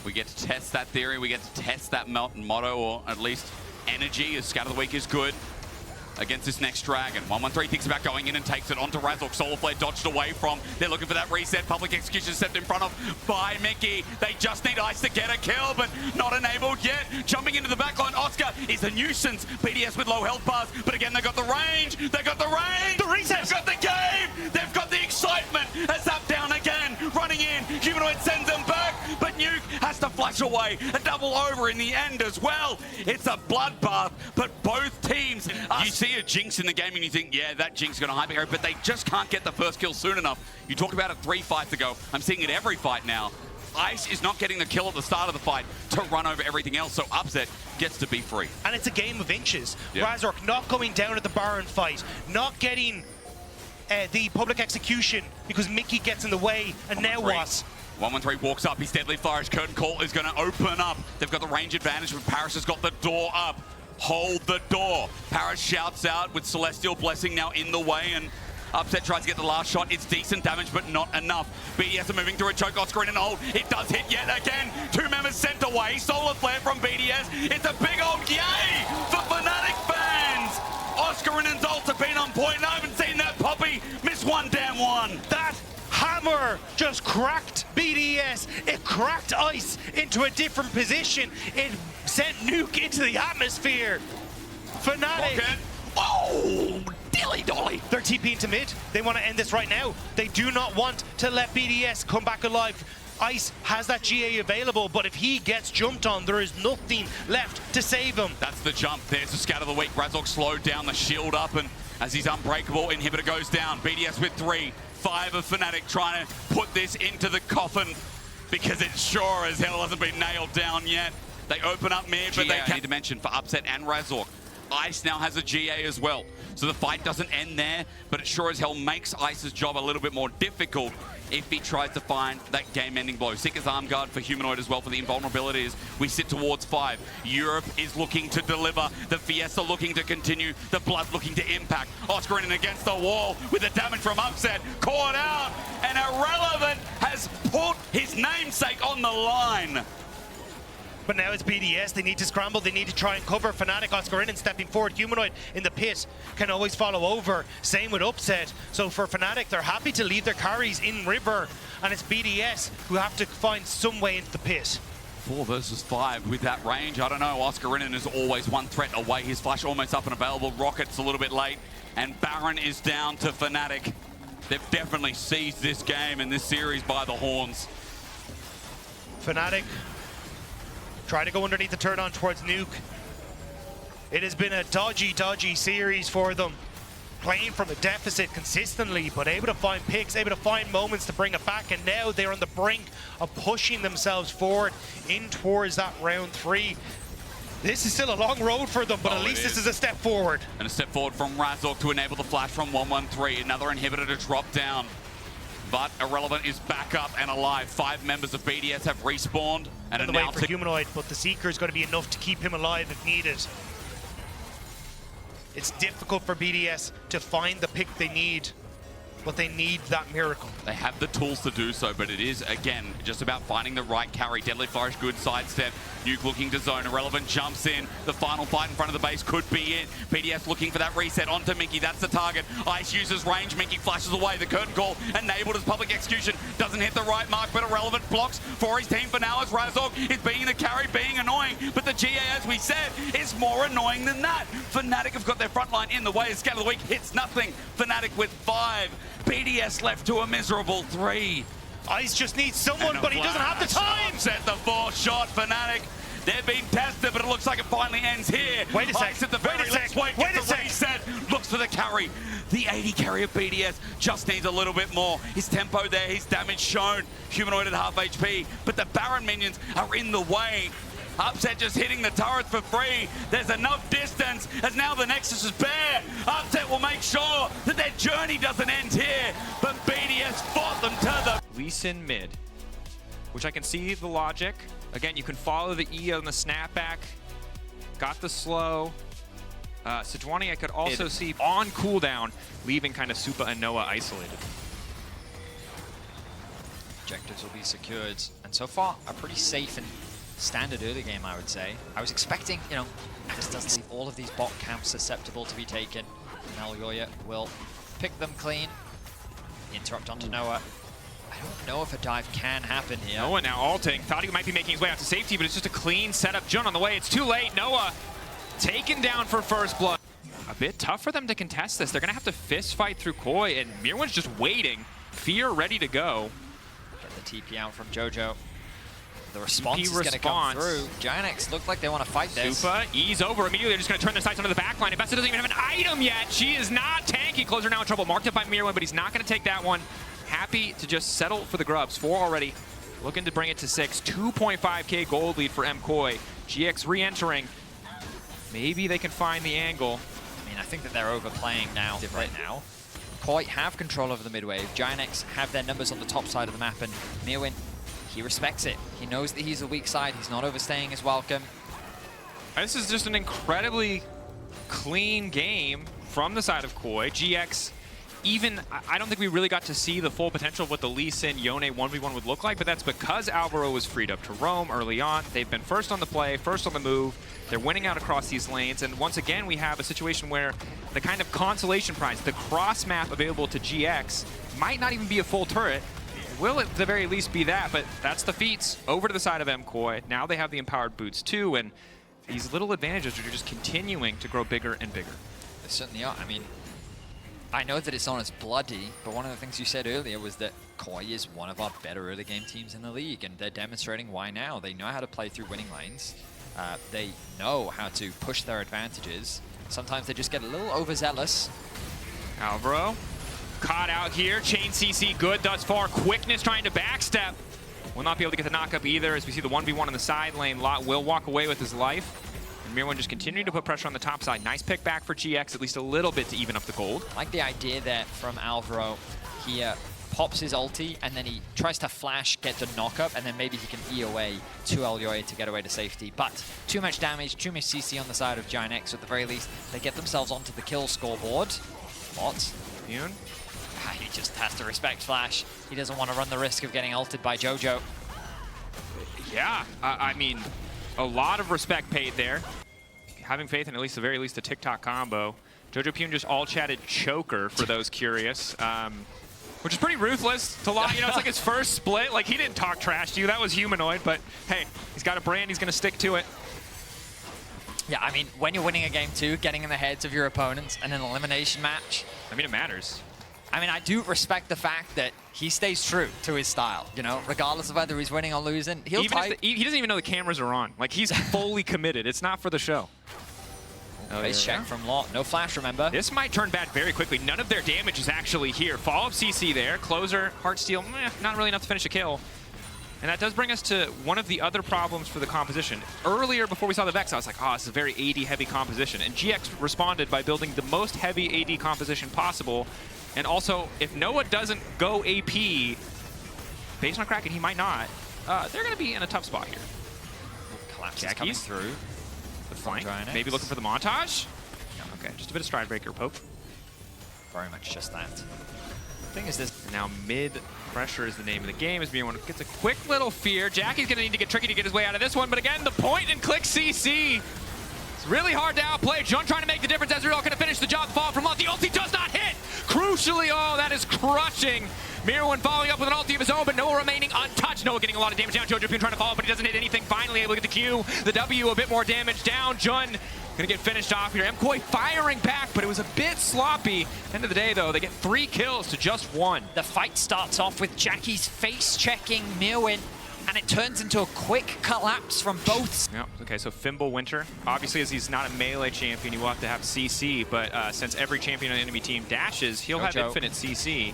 We get to test that theory, we get to test that motto, or at least energy, as Scout of the Week is good against this next Dragon. 113 thinks about going in and takes it onto Razork. Solar Flare dodged away from. They're looking for that reset. Public Execution stepped in front of by Mickey. They just need Ice to get a kill, but not enabled yet. Jumping into the backline, Oscar is a nuisance. BDS with low health bars, but again, they've got the range. They've got the range. The reset. They've got the game. They've got the excitement. As up down again, running in. Humanoid sends them back, but Nuke has to flash away. A double over in the end as well. It's a bloodbath, but both teams are... You see a Jinx in the game and you think, yeah, that Jinx is going to hyper, but they just can't get the first kill soon enough. You talked about it 3 fights ago. I'm seeing it every fight now. Ice is not getting the kill at the start of the fight to run over everything else, so Upset gets to be free. And it's a game of inches. Yep. Razork not going down at the Baron fight, not getting the public execution because Mickey gets in the way, and now what? 113 walks up, he's deadly fire. His curtain call is going to open up. They've got the range advantage, but Paris has got the door up. Hold the door. Paris shouts out with Celestial Blessing now in the way, and Upset tries to get the last shot. It's decent damage, but not enough. BDS are moving through a choke. Oscar in and hold. It does hit yet again. 2 members sent away. Solar Flare from BDS. It's a big old yay for Fnatic fans. Oscar and Zolt have been on point, and I haven't seen that Poppy miss one damn one. That hammer just cracked BDS. It cracked Ice into a different position. It sent Nuke into the atmosphere. Fnatic. Rocket. Oh, dilly dolly. They're TP into mid. They want to end this right now. They do not want to let BDS come back alive. Ice has that GA available, but if he gets jumped on, there is nothing left to save him. That's the jump. There's the Scout of the Week. Razork slowed down the shield up, and as he's unbreakable, inhibitor goes down. BDS with 3. 5 of Fnatic trying to put this into the coffin because it sure as hell hasn't been nailed down yet. They open up mid, but they need to mention for Upset and Razork. Ice now has a GA as well. So the fight doesn't end there, but it sure as hell makes Ice's job a little bit more difficult if he tries to find that game-ending blow. Sika's arm guard for Humanoid as well for the invulnerabilities. We sit towards 5. Europe is looking to deliver. The Fiesta looking to continue. The Blood looking to impact. Oscar in against the wall with the damage from Upset. Caught out, and Irrelevant has put his namesake on the line. But now it's BDS, they need to scramble, they need to try and cover. Fnatic, Oscar in and stepping forward. Humanoid in the pit can always follow over. Same with Upset. So for Fnatic, they're happy to leave their carries in river, and it's BDS who have to find some way into the pit. 4 versus 5 with that range. I don't know, Oscar Rinnan is always one threat away. His flash almost up and available. Rocket's a little bit late, and Baron is down to Fnatic. They've definitely seized this game and this series by the horns. Fnatic try to go underneath the turn on towards Nuke. It has been a dodgy series for them. Playing from a deficit consistently, but able to find picks, able to find moments to bring it back, and now they're on the brink of pushing themselves forward in towards that round 3. This is still a long road for them, but at least this is a step forward. And a step forward from Razork to enable the flash from 113. Another inhibitor to drop down. But Irrelevant is back up and alive. 5 members of BDS have respawned and on the way for Humanoid, but the Seeker is going to be enough to keep him alive if needed. It's difficult for BDS to find the pick they need, but they need that miracle. They have the tools to do so, but it is, again, just about finding the right carry. Deadly Flourish, good sidestep. Nuke looking to zone. Irrelevant jumps in. The final fight in front of the base could be it. BDS looking for that reset onto Minky. That's the target. Ice uses range. Minky flashes away. The curtain call enabled as public execution. Doesn't hit the right mark, but Irrelevant blocks for his team for now as Razork is being the carry, being annoying. But the GA, as we said, is more annoying than that. Fnatic have got their front line in the way. Scout of the week hits nothing. Fnatic with 5. BDS left to a miserable 3. Ice just needs someone, but he doesn't have the time. Set the 4th shot, Fnatic. They're being tested, but it looks like it finally ends here. Wait a sec. Ice at the very least. Wait a sec. Reset. Looks for the carry. The 80 carry of BDS just needs a little bit more. His tempo there, his damage shown. Humanoid at half HP, but the Baron minions are in the way. Upset just hitting the turrets for free. There's enough distance as now the Nexus is bare. Upset will make sure that their journey doesn't end here, but BDS fought them to the... Lee Sin mid, which I can see the logic. Again, you can follow the E on the snapback. Got the slow. Sejuani I could also see on cooldown, leaving kind of Supa and Noah isolated. Objectives will be secured, and so far a pretty safe and standard early game, I would say. I was expecting, you know, Nexus does leave all of these bot camps susceptible to be taken. Nalgoya will pick them clean. Interrupt onto Noah. I don't know if a dive can happen here. Noah now ulting. Thought he might be making his way out to safety, but it's just a clean setup. Jun on the way. It's too late. Noah taken down for first blood. A bit tough for them to contest this. They're going to have to fist fight through Koi, and Mirwan's just waiting. Fear ready to go. Get the TP out from Jojo. The response is going to come through. Giants look like they want to fight this. Supa, ease over immediately. They're just going to turn their sights onto the back line. Vesta doesn't even have an item yet. She is not tanky. Closer now in trouble. Marked up by Mirwan, but he's not going to take that one. Happy to just settle for the grubs. 4 already. Looking to bring it to 6. 2.5k gold lead for MKoi. GX re-entering. Maybe they can find the angle. I mean, I think that they're overplaying now. Right now. Koi have control over the mid wave. Giants have their numbers on the top side of the map, and Mirwan, he respects it. He knows that he's a weak side. He's not overstaying his welcome. This is just an incredibly clean game from the side of Koi. GX, even, I don't think we really got to see the full potential of what the Lee Sin Yone 1v1 would look like, but that's because Alvaro was freed up to roam early on. They've been first on the play, first on the move. They're winning out across these lanes, and once again, we have a situation where the kind of consolation prize, the cross map available to GX, might not even be a full turret. Will at the very least be that, but that's the feats over to the side of MKoi. Now they have the empowered boots too, and these little advantages are just continuing to grow bigger and bigger. They certainly are. I mean, I know that it's not as bloody, but one of the things you said earlier was that Koi is one of our better early game teams in the league, and they're demonstrating why now. They know how to play through winning lanes. They know how to push their advantages. Sometimes they just get a little overzealous. Alvaro caught out here. Chain CC good thus far. Quickness trying to backstep. Will not be able to get the knockup either as we see the 1v1 on the side lane. Lot will walk away with his life. And Mirwan just continuing to put pressure on the top side. Nice pick back for GX, at least a little bit to even up the gold. I like the idea there from Alvaro. He pops his ulti and then he tries to flash, get the knockup, and then maybe he can E away to Elyoya to get away to safety. But too much damage, too much CC on the side of Giant X. So at the very least, they get themselves onto the kill scoreboard. What? Ian? He just has to respect Flash. He doesn't want to run the risk of getting ulted by JoJo. Yeah, I mean, a lot of respect paid there. Having faith in at least the very least a TikTok combo. JoJo Pune just all chatted choker for those curious, which is pretty ruthless to lie. You know, it's like his first split. Like, he didn't talk trash to you. That was humanoid, but hey, he's got a brand. He's going to stick to it. Yeah, I mean, when you're winning a game too, getting in the heads of your opponents in an elimination match. I mean, it matters. I mean, I do respect the fact that he stays true to his style, you know, regardless of whether he's winning or losing. He doesn't even know the cameras are on. Like, he's fully committed. It's not for the show. Base check from Lot. No flash, remember? This might turn bad very quickly. None of their damage is actually here. Follow-up CC there. Closer, Heartsteel, not really enough to finish a kill. And that does bring us to one of the other problems for the composition. Earlier, before we saw the Vex, I was like, oh, this is a very AD-heavy composition. And GX responded by building the most heavy AD composition possible. And also, if Noah doesn't go AP, based on Kraken, he might not. They're going to be in a tough spot here. Collapse is coming through. The flank, maybe looking for the montage. Okay, just a bit of stride breaker poke. Very much just that. Thing is this. Now mid pressure is the name of the game as Mirwan gets a quick little fear. Jackie's going to need to get tricky to get his way out of this one, but again, the point and click CC. It's really hard to outplay. Jun trying to make the difference. Ezreal going to finish the job. Fall from Lot. The ulti does not hit. Crucially, oh, that is crushing. Mirwan following up with an ulti of his own, but Noah remaining untouched. Noah getting a lot of damage down. JoJo Pune trying to follow, but he doesn't hit anything. Finally able to get the Q. The W, a bit more damage down. Jun gonna get finished off here. MKoi firing back, but it was a bit sloppy. End of the day, though, they get 3 kills to just 1. The fight starts off with Jackie's face-checking Mirwan, and it turns into a quick collapse from both. Yep. Okay, so Fimble Winter. Obviously, as he's not a melee champion, you will have to have CC, but since every champion on the enemy team dashes, he'll have infinite CC.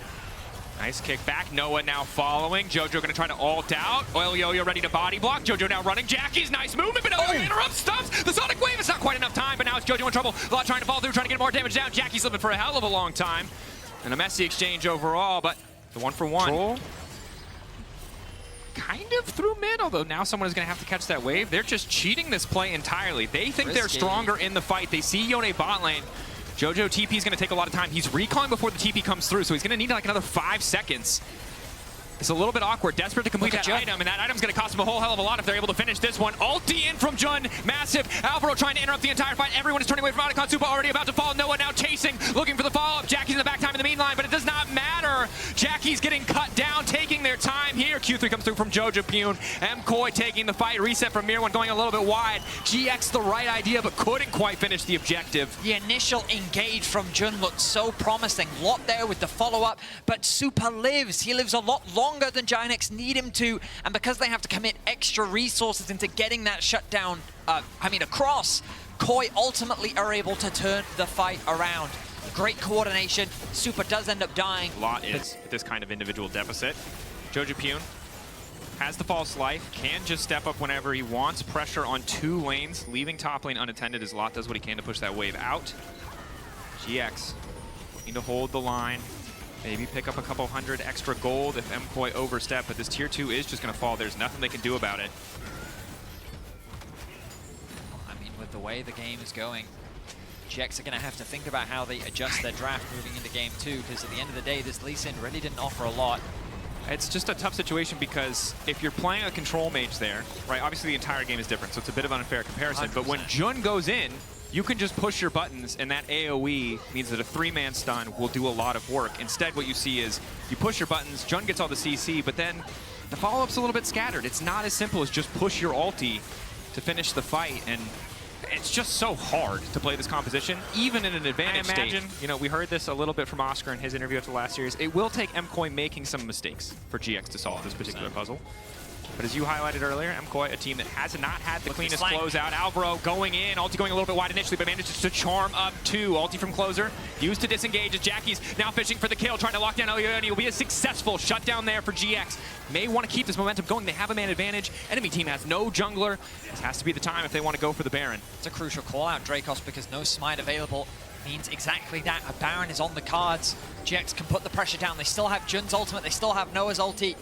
Nice kick back. Noah now following. JoJo going to try to ult out. Elyoya ready to body block. JoJo now running. Jackie's nice movement, but Elyoya interrupts, stumps. The Sonic Wave is not quite enough time, but now it's JoJo in trouble. Lot trying to fall through, trying to get more damage down. Jackie's living for a hell of a long time. And a messy exchange overall, but the 1-for-1. Troll kind of through mid, although now someone is going to have to catch that wave. They're just cheating this play entirely. They think they're stronger in the fight. They see Yone bot lane. JoJo TP is going to take a lot of time. He's recalling before the TP comes through, so he's going to need like another 5 seconds. It's a little bit awkward. Desperate to complete that item, and that item's going to cost him a whole hell of a lot if they're able to finish this one. Ulti in from Jun. Massive. Alvaro trying to interrupt the entire fight. Everyone is turning away from Otacon. Supa already about to fall. Noah now chasing, looking for the follow-up. Jackie's in the back time in the mean line, but it does not matter. Jackie's getting cut down, taking their time here. Q3 comes through from JoJo Pune. MKoi taking the fight. Reset from Mirwan going a little bit wide. GX the right idea, but couldn't quite finish the objective. The initial engage from Jun looked so promising. Lot there with the follow-up, but Supa lives. He lives a lot longer than Giant X need him to, and because they have to commit extra resources into getting that shutdown, across, Koi ultimately are able to turn the fight around. Great coordination. Supa does end up dying. Lot is at this kind of individual deficit. JoJo Pune has the false life, can just step up whenever he wants. Pressure on 2 lanes, leaving top lane unattended as Lot does what he can to push that wave out. GX need to hold the line. Maybe pick up a couple hundred extra gold if MKoi overstep, but this tier 2 is just going to fall. There's nothing they can do about it. I mean, with the way the game is going, GX are going to have to think about how they adjust their draft moving into game 2, because at the end of the day, this Lee Sin really didn't offer a lot. It's just a tough situation because if you're playing a control mage there, right, obviously the entire game is different, so it's a bit of an unfair comparison, 100%. But when Jun goes in, you can just push your buttons, and that AoE means that a 3-man stun will do a lot of work. Instead, what you see is you push your buttons, Jun gets all the CC, but then the follow-up's a little bit scattered. It's not as simple as just push your ulti to finish the fight, and it's just so hard to play this composition, even in an advantage stage. You know, we heard this a little bit from Oscar in his interview after the last series. It will take MKoi making some mistakes for GX to solve this particular puzzle. But as you highlighted earlier, MKOI, a team that has not had the cleanest flank. closeout. Alvaro going in, ulti going a little bit wide initially, but manages to charm up two. Ulti from closer, used to disengage as Jackie's now fishing for the kill, trying to lock down Elio, and he'll be a successful shutdown there for GX. May want to keep this momentum going. They have a man advantage. Enemy team has no jungler. This has to be the time if they want to go for the Baron. It's a crucial call out, Dracos, because no smite available means exactly that. A Baron is on the cards. GX can put the pressure down. They still have Jun's ultimate. They still have Noah's ulti.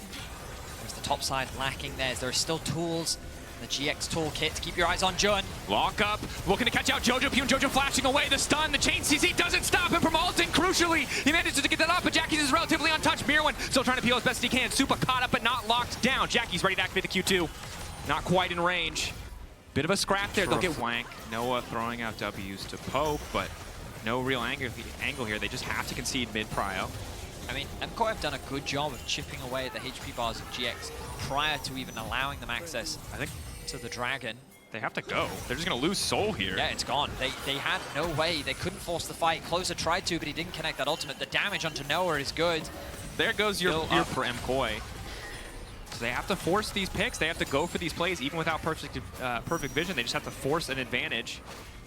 There's the top side lacking there. There are still tools in the GX toolkit. Keep your eyes on Jun. Lock up, looking to catch out Jojo. Pune Jojo flashing away. The stun, the chain CC doesn't stop him from ulting. Crucially, he manages to get that up, but Jackie's is relatively untouched. Mirwan still trying to peel as best he can. Supa caught up, but not locked down. Jackie's ready to activate the Q2. Not quite in range. Bit of a scrap there. They'll get flank. Noah throwing out W's to poke, but no real angle here. They just have to concede mid-prio. I mean, MKOI have done a good job of chipping away at the HP bars of GX prior to even allowing them access, I think, to the Dragon. they have to go. They're just going to lose soul here. Yeah, it's gone. They had no way. They couldn't force the fight. Closer tried to, but he didn't connect that ultimate. The damage onto Noah is good. There goes your for MKOI. So they have to force these picks. They have to go for these plays, even without perfect vision. They just have to force an advantage.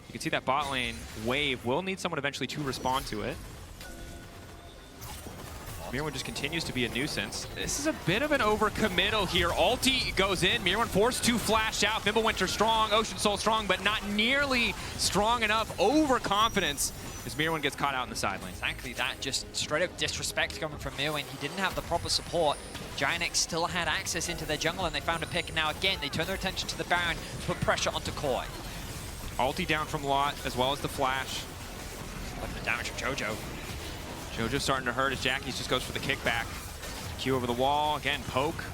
You can see that bot lane wave will need someone eventually to respond to it. Mirwan just continues to be a nuisance. This is a bit of an overcommittal here. Ulti goes in. Mirwan forced to flash out. Fimbulwinter strong. Ocean Soul strong, but not nearly strong enough. Overconfidence as Mirwan gets caught out in the side lane. Exactly that. Just straight up disrespect coming from Mirwan. He didn't have the proper support. Giant still had access into their jungle, and they found a pick. And now again, they turn their attention to the Baron to put pressure onto Koi. Ulti down from Lot, as well as the flash. Look at the damage from Jojo. Jojo's starting to hurt as Jackie's just goes for the kickback. Q over the wall, again, poke.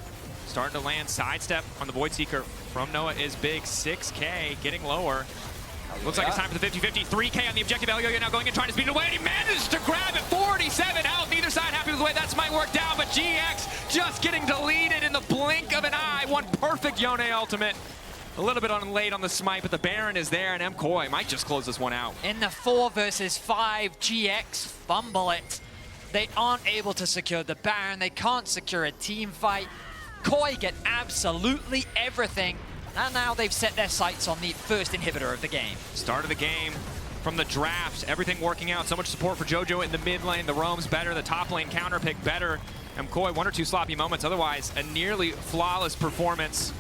Starting to land, sidestep on the Void Seeker from Noah is big. 6K, getting lower. Looks like it's time for the 50-50. 3K on the objective. Elio now going in, trying to speed it away, and he manages to grab it. 47 out, neither side happy with the way that might work down, but GX just getting deleted in the blink of an eye. One perfect Yone ultimate. A little bit late on the smite, but the Baron is there, and MKOI might just close this one out. In the 4 versus 5, GX fumble it. They aren't able to secure the Baron. They can't secure a team fight. Koi get absolutely everything. And now they've set their sights on the first inhibitor of the game. Start of the game from the draft, everything working out. So much support for Jojo in the mid lane. The roam's better, the top lane counter pick better. MKOI, 1 or 2 sloppy moments. Otherwise, a nearly flawless performance.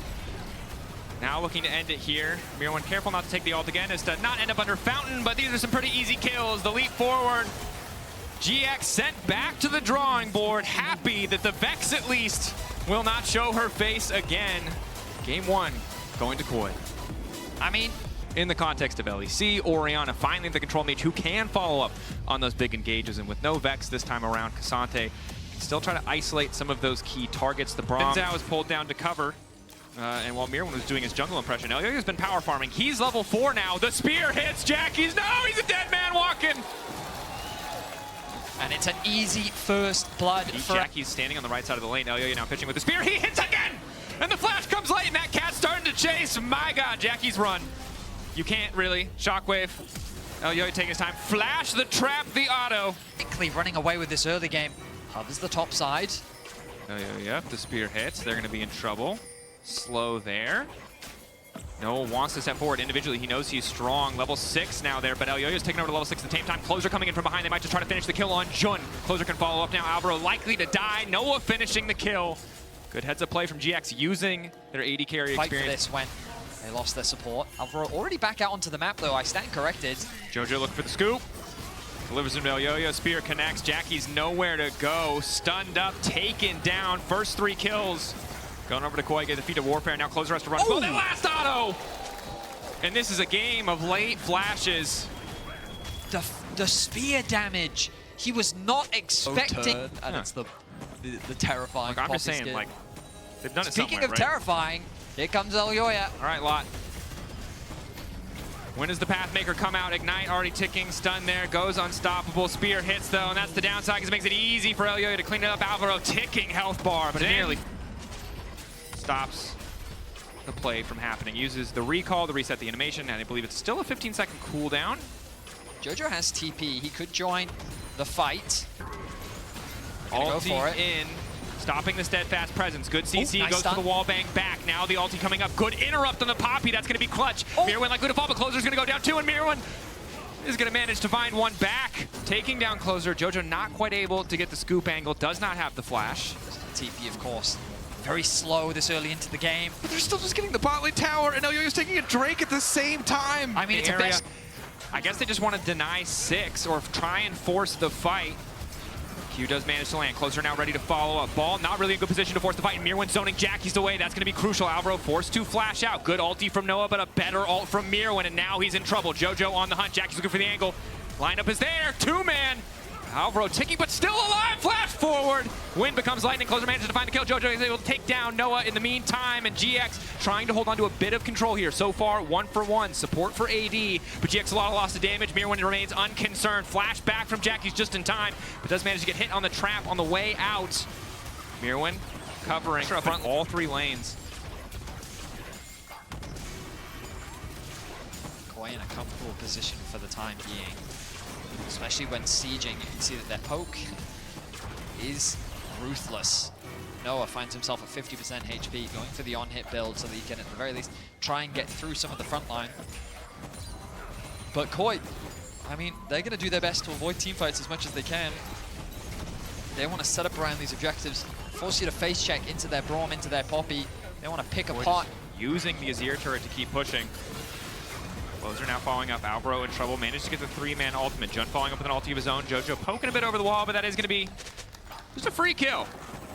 Now looking to end it here. Mirwan careful not to take the ult again, is to not end up under Fountain, but these are some pretty easy kills. The leap forward. GX sent back to the drawing board, happy that the Vex at least will not show her face again. Game 1 going to Koi. I mean, in the context of LEC, Orianna finally the control mage who can follow up on those big engages, and with no Vex this time around, Cassante can still try to isolate some of those key targets. The Braum is pulled down to cover. And while Mirwan was doing his jungle impression, Elio's been power farming. He's level 4 now. The spear hits Jackie's. No, he's a dead man walking. And it's an easy first blood for Jackie's standing on the right side of the lane. Elio now pitching with the spear. He hits again! And the flash comes late, and that cat's starting to chase. My God, Jackie's run. You can't really. Shockwave. Elio taking his time. Flash the trap, the auto. quickly running away with this early game. Hovers the top side. Yep, the spear hits. They're going to be in trouble. Slow there. Noah wants to step forward individually. He knows he's strong. Level 6 now there, but Elio's taking over to level 6 at the same time. Closer coming in from behind. They might just try to finish the kill on Jun. Closer can follow up now. Alvaro likely to die. Noah finishing the kill. Good heads-up play from GX using their AD carry Fight experience. for this when they lost their support. Alvaro already back out onto the map, though. I stand corrected. Jojo looking for the scoop. Delivers him to Elio. Spear connects. Jackie's nowhere to go. Stunned up, taken down. First 3 kills. Going over to Koi, get the feet of Warfare. Now Closer has to run. Oh, that last auto! And this is a game of late flashes. The spear damage. He was not expecting. And Yeah. it's the terrifying. Look, I'm just saying, skin. like, they've done it Speaking somewhere, of right? terrifying, here comes Elioya. All right, Lot. When does the Pathmaker come out? Ignite already ticking, stun there, goes unstoppable. Spear hits though, and that's the downside because it makes it easy for Elioya to clean it up. Alvaro ticking health bar, but it nearly stops the play from happening. Uses the recall to reset the animation, and I believe it's still a 15-second cooldown. Jojo has TP. He could join the fight. All Go for it. in. stopping the steadfast presence. Good CC, nice goes stun. to the wall bang back. Now the ulti coming up. Good interrupt on the Poppy. That's going to be clutch. Mirwin likely to fall, but Closer's going to go down too, and Mirwin is going to manage to find one back. Taking down Closer. Jojo not quite able to get the scoop angle. Does not have the flash. TP, of course. Very slow this early into the game. But they're still just getting the bot lane tower, and LEC is taking a Drake at the same time. I mean, it's area. a best. I guess they just want to deny 6 or try and force the fight. Q does manage to land. Closer now ready to follow up. Ball not really in good position to force the fight. And Mirwin zoning Jackie's away. That's going to be crucial. Alvaro forced to flash out. Good ulti from Noah, but a better ult from Mirwin. And now he's in trouble. Jojo on the hunt. Jackie's looking for the angle. Lineup is there. 2-man. Alvaro ticking, but still alive. Flash forward. Wind becomes lightning. Closer manages to find the kill. Jojo is able to take down Noah in the meantime. And GX trying to hold on to a bit of control here. So far, 1-for-1. Support for AD. But GX a lot of loss of damage. Mirwin remains unconcerned. Flash back from Jackie's just in time. But does manage to get hit on the trap on the way out. Mirwin covering front all 3 lanes. Koi in a comfortable position for the time being. Especially when sieging, you can see that their poke is ruthless. Noah finds himself at 50% HP, going for the on-hit build so that he can, at the very least, try and get through some of the front line. But Koi, I mean, they're going to do their best to avoid teamfights as much as they can. They want to set up around these objectives, force you to face check into their Braum, into their Poppy. They want to pick apart. Using the Azir turret to keep pushing. Closer now following up. Alvaro in trouble. Managed to get the 3-man ultimate. Jun following up with an ulti of his own. Jojo poking a bit over the wall, but that is going to be just a free kill.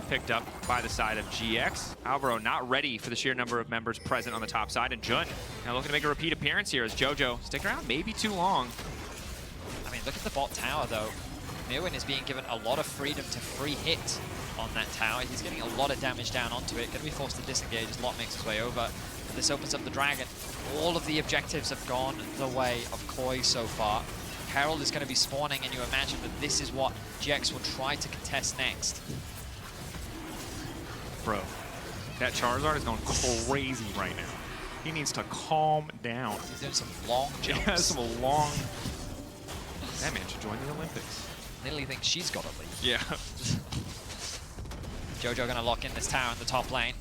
Picked up by the side of GX. Alvaro not ready for the sheer number of members present on the top side. And Jun now looking to make a repeat appearance here as Jojo stick around maybe too long. I mean, look at the bot tower, though. Mirwin is being given a lot of freedom to free hit on that tower. He's getting a lot of damage down onto it. Going to be forced to disengage as Lot makes his way over. But this opens up the dragon. All of the objectives have gone the way of Koi so far. Herald is going to be spawning, and you imagine that this is what GX will try to contest next. Bro, that Charizard is going crazy right now. He needs to calm down. He's doing some long jumps. Yeah, some long... That man should join the Olympics. Literally thinks she's got a lead. Yeah. Jojo going to lock in this tower in the top lane.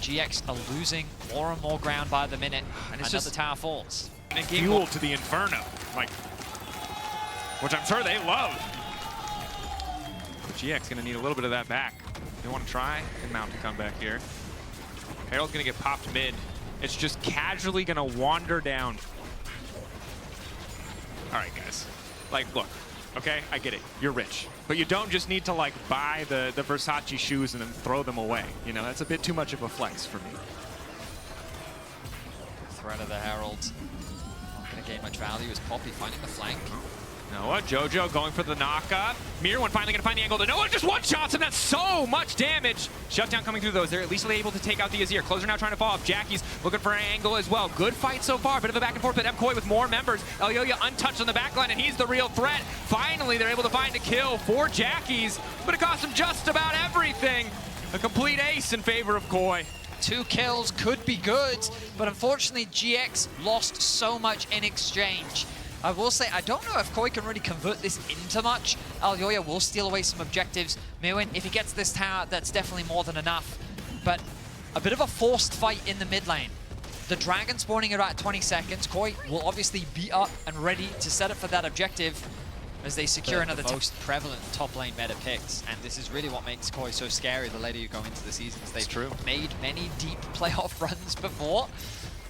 GX are losing more and more ground by the minute, and it's just the tower falls. Fuel to the Inferno, like, which I'm sure they love. But GX gonna need a little bit of that back. They want to try and mount a comeback here. Herald's gonna get popped mid. It's just casually gonna wander down. All right, guys. Like, look, okay, I get it. You're rich. But you don't just need to, like, buy the Versace shoes and then throw them away. You know, that's a bit too much of a flex for me. Threat of the Herald. Not going to gain much value as Poppy finding the flank. Noah, Jojo going for the knockup. Mirwin finally going to find the angle. Noah just one-shots him. That's so much damage. Shutdown coming through those. They're at least able to take out the Azir. Closer now trying to fall off. Jackie's looking for an angle as well. Good fight so far. Bit of a back and forth, but MKoi with more members. LEC untouched on the backline, and he's the real threat. Finally, they're able to find a kill for Jackie's, but it cost him just about everything. A complete ace in favor of Koi. 2 kills could be good, but unfortunately GX lost so much in exchange. I will say, I don't know if Koi can really convert this into much. LEC will steal away some objectives. Mirwin, if he gets this tower, that's definitely more than enough. But a bit of a forced fight in the mid lane. The dragon spawning at about 20 seconds. Koi will obviously be up and ready to set up for that objective as they secure another most prevalent top lane meta picks. And this is really what makes Koi so scary the later you go into the seasons. They've made many deep playoff runs before.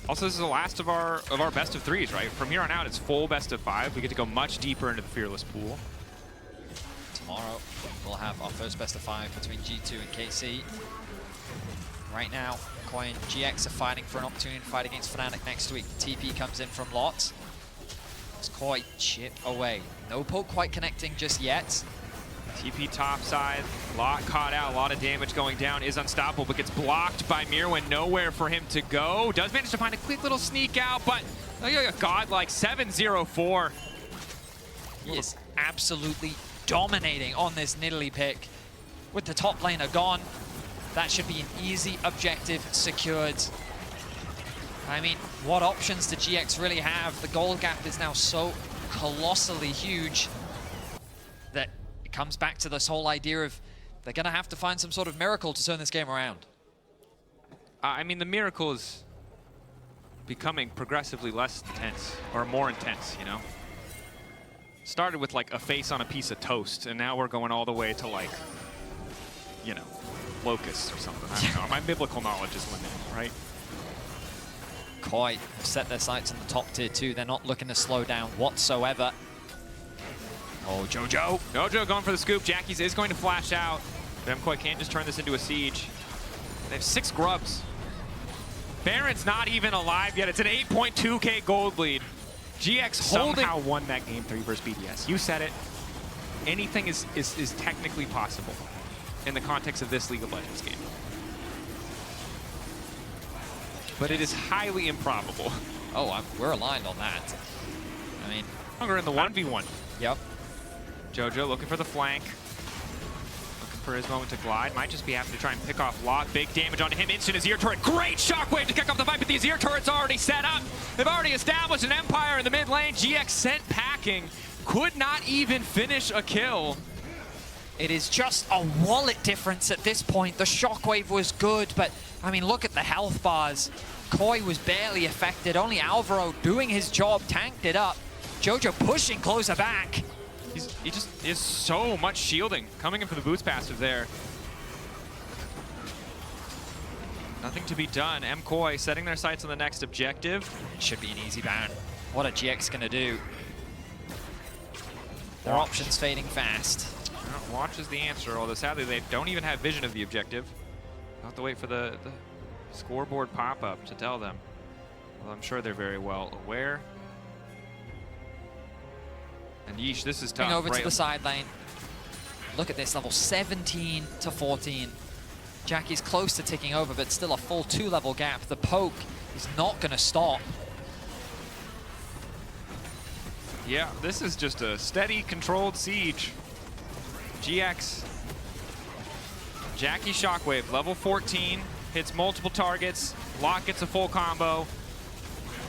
Also, this is the last of our best of 3s, right? From here on out, it's full best of 5. We get to go much deeper into the Fearless pool. Tomorrow, we'll have our first best of 5 between G2 and KC. Right now, Koi and GX are fighting for an opportunity to fight against Fnatic next week. TP comes in from Lot. It's Koi chip away. No poke quite connecting just yet. TP top side, Lot caught out, a lot of damage going down, is unstoppable, but gets blocked by Mirwin. Nowhere for him to go. Does manage to find a quick little sneak out, but a godlike 7-0-4. He is absolutely dominating on this Nidalee pick. With the top laner gone, that should be an easy objective secured. I mean, what options do GX really have? The gold gap is now so colossally huge that it comes back to this whole idea of They're going to have to find some sort of miracle to turn this game around. I mean, the miracle is becoming progressively less intense, or more intense, you know? Started with like a face on a piece of toast, and now we're going all the way to like, you know, locusts or something. I don't know. My biblical knowledge is limited, right? Koi set their sights on the top tier 2. They're not looking to slow down whatsoever. Oh, Jojo. Jojo going for the scoop. Jackie's is going to flash out. But MKoi can't just turn this into a siege. They have 6 grubs. Baron's not even alive yet. It's an 8.2k gold lead. GX holding. Somehow won that game 3 versus BDS. You said it. Anything is technically possible in the context of this League of Legends game. But it is highly improbable. Oh, we're aligned on that. I mean, Longer in the 1v1. Yep. Jojo looking for the flank. Looking for his moment to glide. Might just be having to try and pick off Lot. Big damage onto him. Instant Azir turret. Great shockwave to kick off the fight, but the Azir turret's already set up. They've already established an empire in the mid lane. GX sent packing. Could not even finish a kill. It is just a wallet difference at this point. The shockwave was good, but I mean, look at the health bars. Koi was barely affected. Only Alvaro doing his job, tanked it up. Jojo pushing closer back. He just is so much shielding. Coming in for the boots passive there. Nothing to be done. MKoi setting their sights on the next objective. It should be an easy ban. What are GX gonna do? Their options fading fast. Watch is the answer, although sadly they don't even have vision of the objective. They'll have to wait for the scoreboard pop-up to tell them. Well, I'm sure they're very well aware. And yeesh, this is tough. Over to the side lane. Look at this, level 17 to 14. Jackie's close to ticking over, but still a full 2-level gap. The poke is not going to stop. Yeah, this is just a steady, controlled siege. GX. Jackie Shockwave, level 14, hits multiple targets. Lock gets a full combo.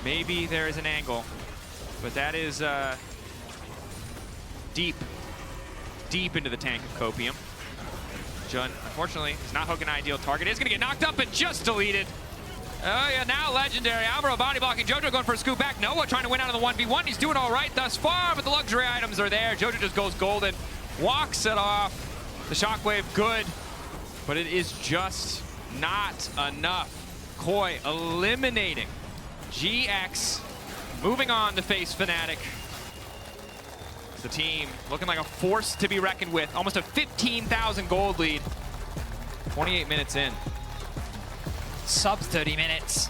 Maybe there is an angle, but that is deep into the tank of Copium. Jun, unfortunately, is not hooking an ideal target. Is going to get knocked up and just deleted. Oh yeah, now legendary. Alvaro body blocking. Jojo going for a scoop back. Noah trying to win out of the 1v1. He's doing all right thus far, but the luxury items are there. Jojo just goes golden, walks it off. The shockwave good, but it is just not enough. Koi eliminating GX, moving on to face Fnatic. The team looking like a force to be reckoned with. Almost a 15,000 gold lead. 28 minutes in. Sub 30 minutes.